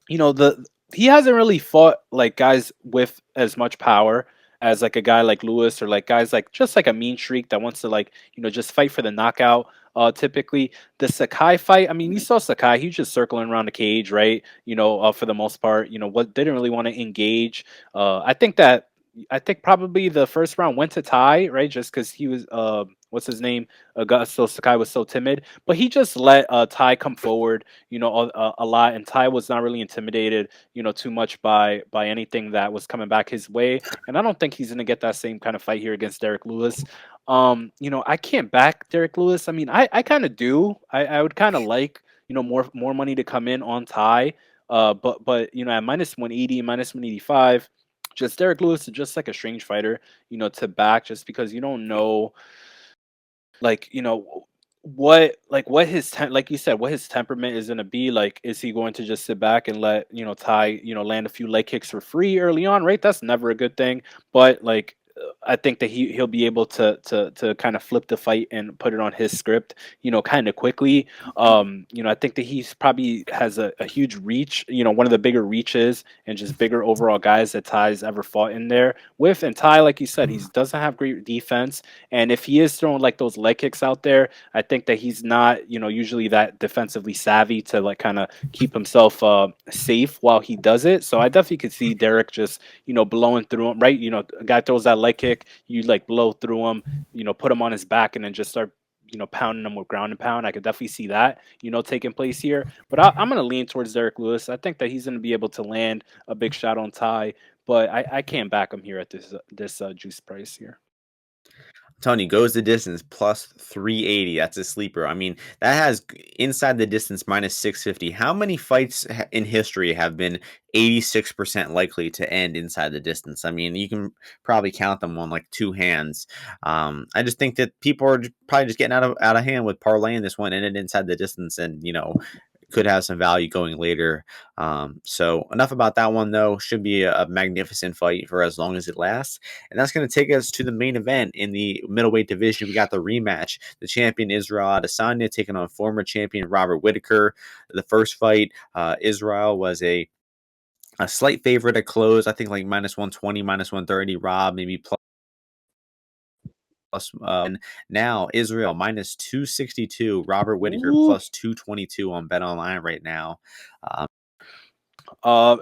the he hasn't really fought like guys with as much power as like a guy like Lewis, or like guys like just like a mean streak that wants to like just fight for the knockout. Typically the Sakai fight, I mean, you saw Sakai, he's just circling around the cage, right? For the most part, what didn't really want to engage. I think probably the first round went to tie, right? Just because he was what's his name? So Sakai was so timid, but he just let Ty come forward, a lot, and Ty was not really intimidated, too much by anything that was coming back his way. And I don't think he's gonna get that same kind of fight here against Derek Lewis. I can't back Derek Lewis. I mean, I kind of do. I would kind of like more money to come in on Ty. But at minus 180, minus 185, just Derek Lewis is just like a strange fighter, to back, just because you don't know, like what his like you said, what his temperament is going to be like. Is he going to just sit back and let Ty land a few leg kicks for free early on, right? That's never a good thing. But like I think that he'll be able to kind of flip the fight and put it on his script, kind of quickly. I think that he's probably has a huge reach, one of the bigger reaches and just bigger overall guys that Ty's ever fought in there with. And Ty, like you said, he doesn't have great defense, and if he is throwing like those leg kicks out there, I think that he's not, usually that defensively savvy to like kind of keep himself safe while he does it. So I definitely could see Derek just, blowing through him, right? A guy throws that leg kick, you like blow through him, put him on his back and then just start, pounding him with ground and pound. I could definitely see that, taking place here. But I'm going to lean towards Derek Lewis. I think that he's going to be able to land a big shot on Ty, but I can't back him here at this juice price here.
Tony goes the distance plus 380. That's a sleeper. I mean, that has inside the distance minus 650. How many fights in history have been 86% likely to end inside the distance? I mean, you can probably count them on like two hands. I just think that people are probably just getting out of hand with parlaying this one ended inside the distance, and could have some value going later. So enough about that one, though. Should be a magnificent fight for as long as it lasts. And that's going to take us to the main event in the middleweight division. We got the rematch. The champion Israel Adesanya taking on former champion Robert Whittaker. The first fight, Israel was a slight favorite at close. I think like minus 120, minus 130. Rob maybe plus. And now Israel minus 262, Robert Whittaker
Ooh.
plus 222 on Bet Online right now.
Yeah,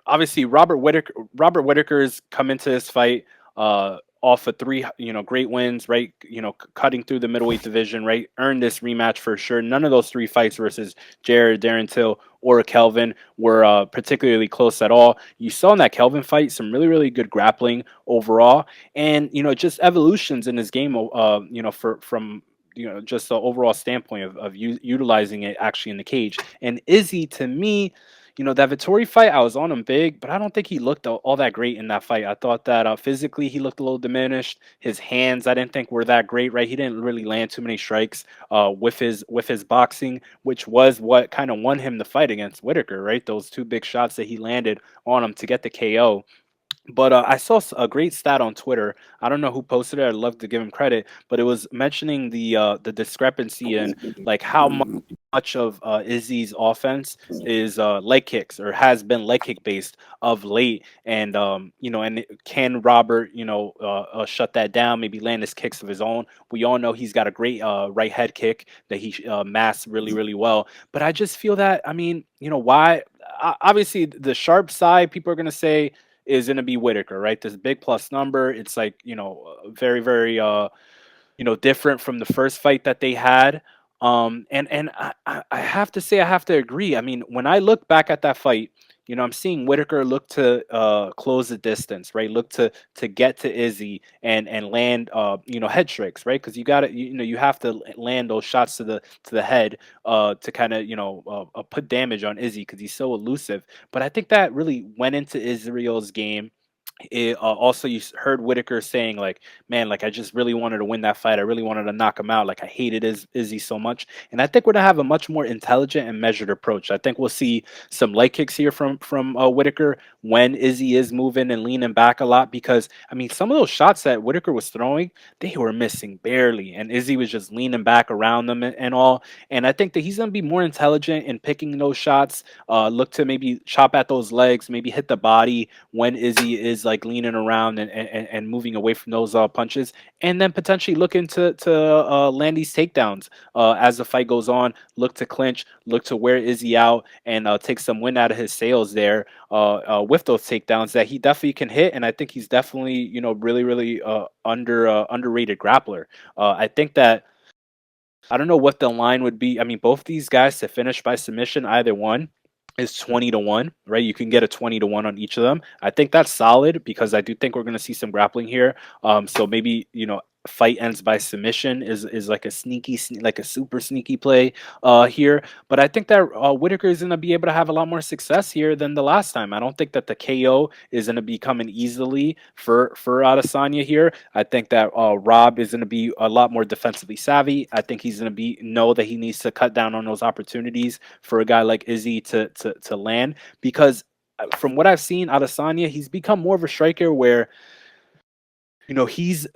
obviously Robert Whittaker's come into this fight off of three great wins, right? Cutting through the middleweight division, right? Earned this rematch for sure. None of those three fights versus Jared, Darren Till, or Kelvin were particularly close at all. You saw in that Kelvin fight some really, really good grappling overall, and just evolutions in his game. From just the overall standpoint of utilizing it actually in the cage. And Izzy, to me, that Vittori fight, I was on him big, but I don't think he looked all that great in that fight. I thought that physically he looked a little diminished. His hands, I didn't think were that great, right? He didn't really land too many strikes with his boxing, which was what kind of won him the fight against Whittaker, right? Those two big shots that he landed on him to get the KO. But I saw a great stat on Twitter. I don't know who posted it. I'd love to give him credit, but it was mentioning the discrepancy in like how much of Izzy's offense is leg kicks or has been leg kick based of late, and can Robert shut that down? Maybe land his kicks of his own. We all know he's got a great right head kick that he masks really well. But I just feel that why? Obviously, the sharp side people are gonna say is going to be Whittaker, right? This big plus number. It's like, very, different from the first fight that they had. And I have to say, I have to agree. I mean, when I look back at that fight, I'm seeing Whittaker look to close the distance, right? Look to get to Izzy and land, head tricks, right? Because you got to, you have to land those shots to the head to kind of, put damage on Izzy because he's so elusive. But I think that really went into Israel's game. Also, you heard Whittaker saying like, "Man, like I just really wanted to win that fight. I really wanted to knock him out. Like I hated Izzy so much." And I think we're gonna have a much more intelligent and measured approach. I think we'll see some leg kicks here from Whittaker when Izzy is moving and leaning back a lot. Because I mean, some of those shots that Whittaker was throwing, they were missing barely, and Izzy was just leaning back around them and all. And I think that he's gonna be more intelligent in picking those shots. Look to maybe chop at those legs, maybe hit the body when Izzy is like leaning around and moving away from those punches, and then potentially looking to land these takedowns as the fight goes on. Look to clinch, look to wear Izzy out, and take some wind out of his sails there with those takedowns that he definitely can hit. And I think he's definitely really underrated grappler. I think that I don't know what the line would be. I mean, both these guys to finish by submission, either one is 20-1, right? You can get a 20-1 on each of them. I think that's solid because I do think we're going to see some grappling here. So maybe, fight ends by submission is like a like a super sneaky play here. But I think that Whitaker is going to be able to have a lot more success here than the last time. I don't think that the KO is going to be coming easily for Adesanya here. I think that Rob is going to be a lot more defensively savvy. I think he's going to know that he needs to cut down on those opportunities for a guy like Izzy to land, because from what I've seen, Adesanya, he's become more of a striker where he's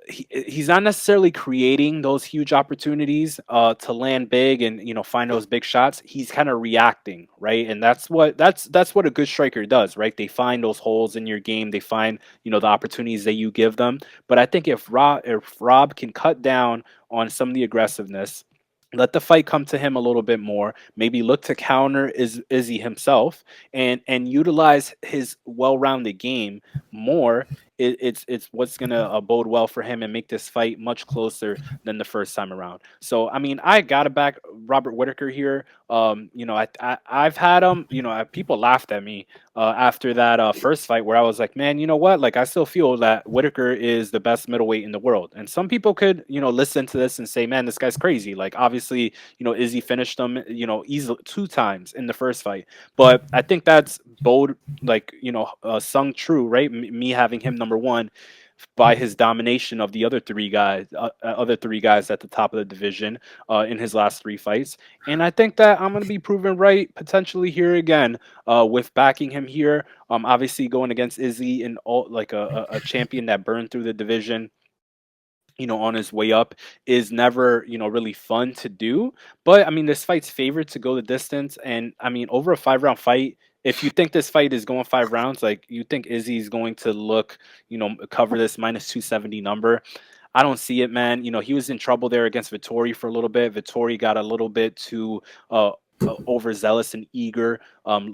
not necessarily creating those huge opportunities to land big and find those big shots. He's kind of reacting, right? And that's what a good striker does, right? They find those holes in your game. They find the opportunities that you give them. But I think if Rob can cut down on some of the aggressiveness, let the fight come to him a little bit more, maybe look to counter Izzy himself, and utilize his well-rounded game more. It's what's gonna bode well for him and make this fight much closer than the first time around. So I mean, I gotta back Robert Whitaker here. I've had him. People laughed at me after that first fight where I was like, man, you know what? Like I still feel that Whitaker is the best middleweight in the world. And some people could listen to this and say, man, this guy's crazy. Like obviously, Izzy finished him easily 2 times in the first fight, but I think that's bold, like sung true, right? Me having him number one by his domination of the other three guys at the top of the division in his last 3 fights. And I think that I'm going to be proven right potentially here again with backing him here. Obviously going against Izzy and all like a champion that burned through the division on his way up is never, really fun to do. But I mean, this fight's favored to go the distance. And I mean, over a 5-round fight, if you think this fight is going 5 rounds, like you think Izzy's going to look, cover this minus 270 number. I don't see it, man. He was in trouble there against Vittori for a little bit. Vittori got a little bit too overzealous and eager,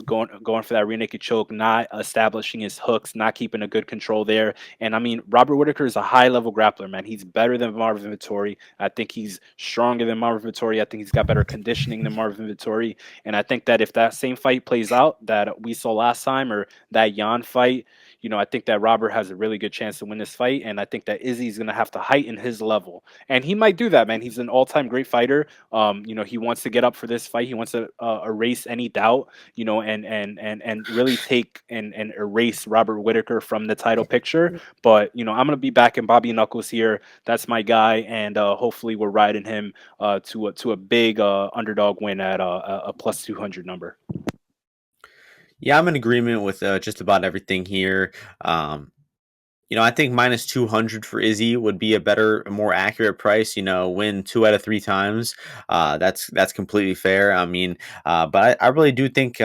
going for that rear naked choke, not establishing his hooks, not keeping a good control there. And I mean, Robert Whitaker is a high level grappler, man. He's better than Marvin Vittori. I think he's stronger than Marvin Vittori. I think he's got better conditioning than Marvin Vittori. And I think that if that same fight plays out that we saw last time, or that Jan fight, I think that Robert has a really good chance to win this fight. And I think that Izzy's going to have to heighten his level. And he might do that, man. He's an all time great fighter. He wants to get up for this fight. He wants to erase any doubt, and really take and erase Robert Whitaker from the title picture. But I'm gonna be backing Bobby Knuckles here. That's my guy, and hopefully we're riding him to a big underdog win at a plus 200 number.
Yeah, I'm in agreement with just about everything here. I think minus 200 for Izzy would be a better, more accurate price. Win 2 out of 3 times. That's completely fair. I mean, but I really do think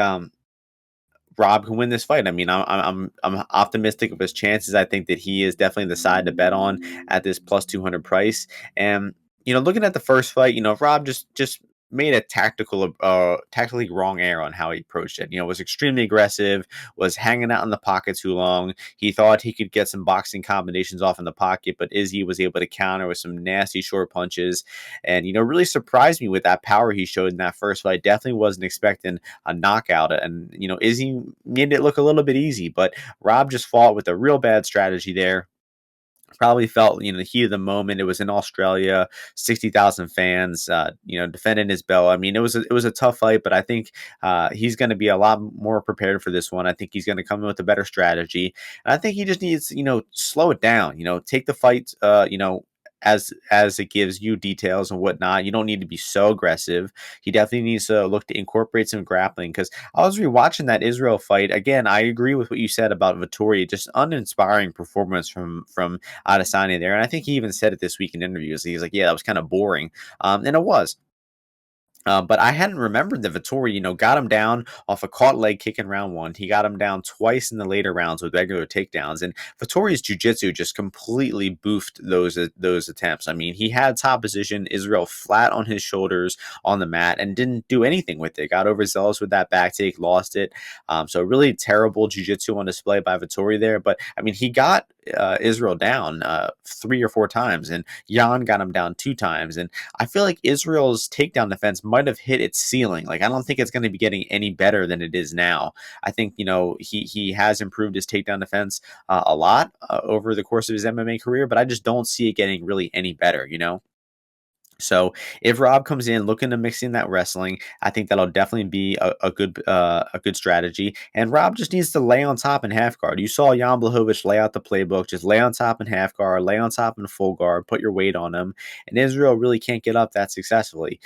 Rob can win this fight. I mean, I'm optimistic of his chances. I think that he is definitely the side to bet on at this plus 200 price. And looking at the first fight, Rob just made a tactically wrong error on how he approached it. Was extremely aggressive, was hanging out in the pocket too long. He thought he could get some boxing combinations off in the pocket, but Izzy was able to counter with some nasty short punches, and really surprised me with that power he showed in that first fight. Definitely wasn't expecting a knockout. And, Izzy made it look a little bit easy, but Rob just fought with a real bad strategy there. Probably felt, the heat of the moment. It was in Australia, 60,000 fans, defending his belt. I mean, it was a tough fight, but I think he's going to be a lot more prepared for this one. I think he's going to come in with a better strategy, and I think he just needs, slow it down. Take the fight, as it gives you details and whatnot. You don't need to be so aggressive. He definitely needs to look to incorporate some grappling, because I was rewatching that Israel fight again. I agree with what you said about Vettori. Just uninspiring performance from Adesanya there, and I think he even said it this week in interviews. He's like, "Yeah, that was kind of boring," and it was. But I hadn't remembered that Vettori, got him down off a caught leg kick in round one. He got him down twice in the later rounds with regular takedowns, and Vettori's jiu-jitsu just completely boofed those attempts. I mean, he had top position, Israel flat on his shoulders on the mat, and didn't do anything with it. Got overzealous with that back take, lost it. So really terrible jiu-jitsu on display by Vettori there. But I mean, he got Israel down 3 or 4 times, and Jan got him down 2 times, and I feel like Israel's takedown defense might have hit its ceiling. Like, I don't think it's going to be getting any better than it is now. I think he has improved his takedown defense a lot over the course of his MMA career, but I just don't see it getting really any better. So if Rob comes in looking to mix in that wrestling, I think that'll definitely be a good strategy. And Rob just needs to lay on top in half guard. You saw Jan Blachowicz lay out the playbook, just lay on top in half guard, lay on top in full guard, put your weight on him. And Israel really can't get up that successfully.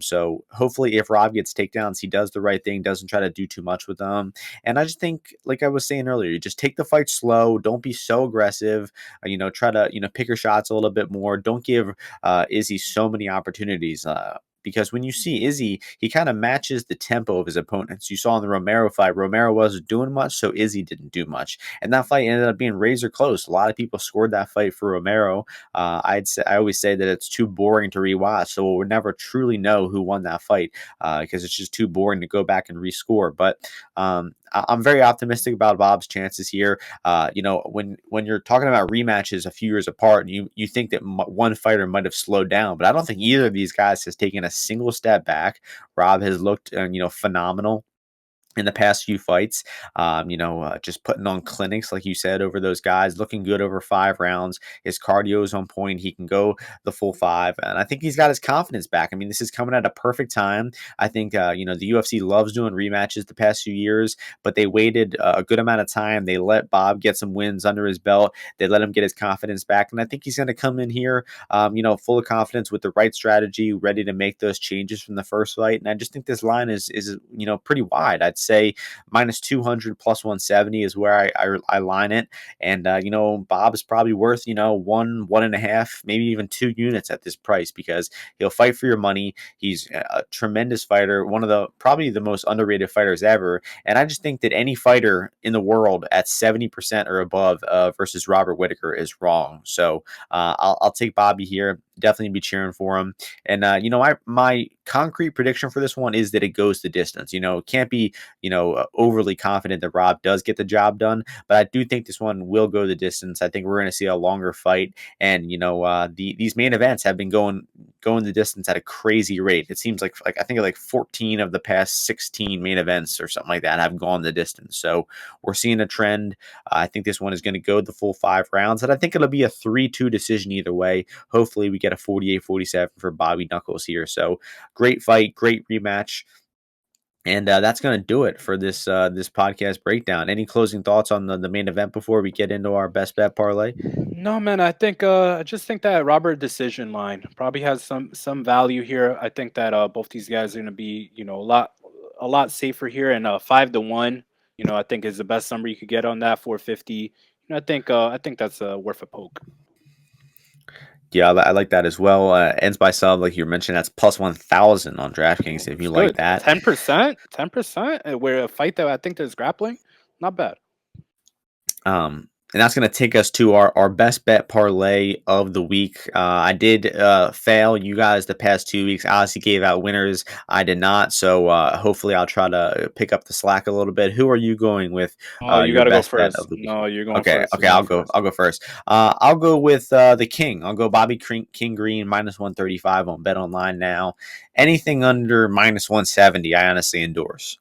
So hopefully, if Rob gets takedowns, he does the right thing, doesn't try to do too much with them. And I just think, like I was saying earlier, you just take the fight slow. Don't be so aggressive. Try to pick your shots a little bit more. Don't give Izzy so many opportunities. Because when you see Izzy, he kind of matches the tempo of his opponents. You saw in the Romero fight, Romero wasn't doing much, so Izzy didn't do much, and that fight ended up being razor close. A lot of people scored that fight for Romero. I always say that it's too boring to rewatch, so we'll never truly know who won that fight because it's just too boring to go back and rescore. But I'm very optimistic about Bob's chances here. When you're talking about rematches a few years apart, you think that one fighter might have slowed down, but I don't think either of these guys has taken a single step back. Rob has looked, phenomenal in the past few fights. Just putting on clinics, like you said, over those guys, looking good over 5 rounds. His cardio is on point. He can go the full 5. And I think he's got his confidence back. I mean, this is coming at a perfect time. I think, the UFC loves doing rematches the past few years, but they waited a good amount of time. They let Bob get some wins under his belt. They let him get his confidence back. And I think he's going to come in here, full of confidence with the right strategy, ready to make those changes from the first fight. And I just think this line is pretty wide. I'd say minus 200 plus 170 is where I line it. And, Bob is probably worth, 1.5, maybe even 2 units at this price, because he'll fight for your money. He's a tremendous fighter, one of probably the most underrated fighters ever. And I just think that any fighter in the world at 70% or above versus Robert Whittaker is wrong. So I'll take Bobby here. Definitely be cheering for him. And, my concrete prediction for this one is that it goes the distance. Can't be, overly confident that Rob does get the job done, but I do think this one will go the distance. I think we're going to see a longer fight. And, these main events have been going the distance at a crazy rate. It seems like I think like 14 of the past 16 main events or something like that have gone the distance. So we're seeing a trend. I think this one is going to go the full 5 rounds, and I think it'll be a 3-2 decision either way. Hopefully we get a 48-47 for Bobby Knuckles here. So great fight, great rematch. And that's going to do it for this podcast breakdown. Any closing thoughts on the main event before we get into our best bet parlay?
No, man. I just think that Robert decision line probably has some value here. I think that both these guys are going to be a lot safer here, and 5-1. I think is the best number you could get on that 450. I think that's worth a poke.
Yeah, I like that as well. Ends by sub, like you mentioned, that's plus 1,000 on DraftKings if you
It's
like
good.
that.
10%, 10%. Where a fight that I think there's grappling, not bad.
And that's going to take us to our best bet parlay of the week. I did fail you guys the past 2 weeks. I honestly gave out winners. I did not. So hopefully I'll try to pick up the slack a little bit. Who are you going with
Oh, you
your
got to go
best bet of
first.
the week?
No, you're going
Okay,
first. You're
okay,
going
I'll go.
first.
I'll go first. I'll go with the King. I'll go Bobby King Green minus 135 on Bet Online now. Anything under minus 170, I honestly endorse.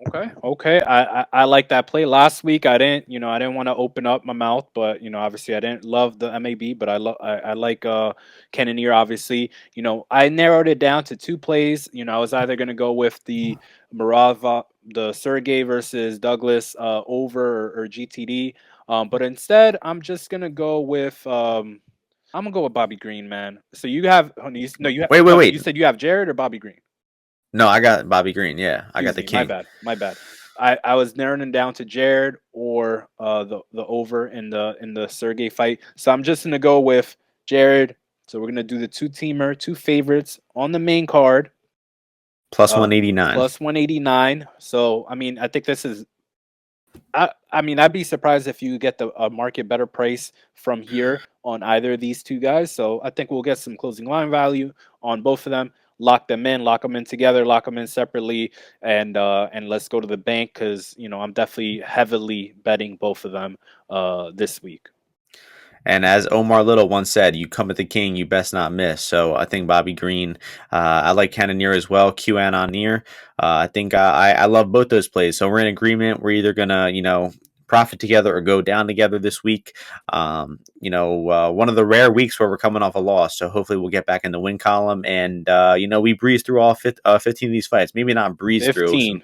Okay, okay. I like that play. Last week I didn't want to open up my mouth, but obviously I didn't love the MAB, but I like Cannonier, obviously. I narrowed it down to two plays. I was either gonna go with the Morava, the Sergey versus Douglas over or GTD. But instead I'm just gonna go with I'm gonna go with Bobby Green, man. So you have no, you have
Wait, wait,
no,
wait.
you said you have Jared or Bobby Green?
No, I got Bobby Green. Yeah, I got
Excuse
the
me, my
King.
bad, my bad. I was narrowing it down to Jared or the over in the Sergey fight. So I'm just gonna go with Jared. So we're gonna do the two favorites on the main card.
Plus 189.
Plus 189. So I mean, I think this is. I mean, I'd be surprised if you get the market better price from here on either of these two guys. So I think we'll get some closing line value on both of them. Lock them in together, lock them in separately, and let's go to the bank because I'm definitely heavily betting both of them this week.
And as Omar Little once said, you come at the king, you best not miss. So I think Bobby Green, I like Cannonier as well, QAnon near. I think I love both those plays. So we're in agreement. We're either going to, profit together or go down together this week. One of the rare weeks where we're coming off a loss. So hopefully we'll get back in the win column. And, we breeze through all 15 of these fights. Maybe not breeze through some.
15.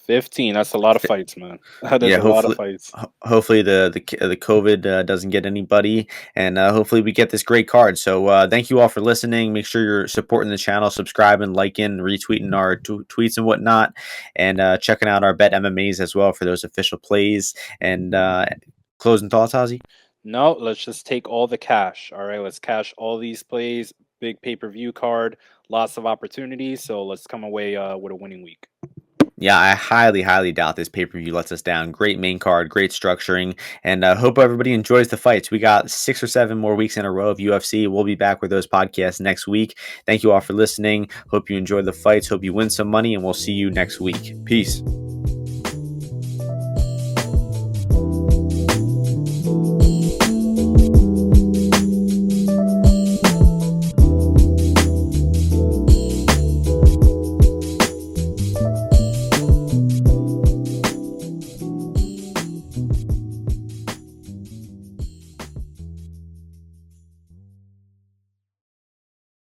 15. That's a lot of fights, man. That is
Yeah,
a lot of fights.
hopefully the COVID doesn't get anybody, and hopefully we get this great card. So thank you all for listening. Make sure you're supporting the channel, subscribing, liking, retweeting our tweets and whatnot, and checking out our Bet MMAs as well for those official plays. And closing thoughts, Ozzy?
No, let's just take all the cash. All right, let's cash all these plays. Big pay-per-view card, lots of opportunities. So let's come away with a winning week.
Yeah, I highly, highly doubt this pay per view lets us down. Great main card, great structuring, and hope everybody enjoys the fights. We got 6 or 7 more weeks in a row of UFC. We'll be back with those podcasts next week. Thank you all for listening. Hope you enjoy the fights. Hope you win some money, and we'll see you next week. Peace.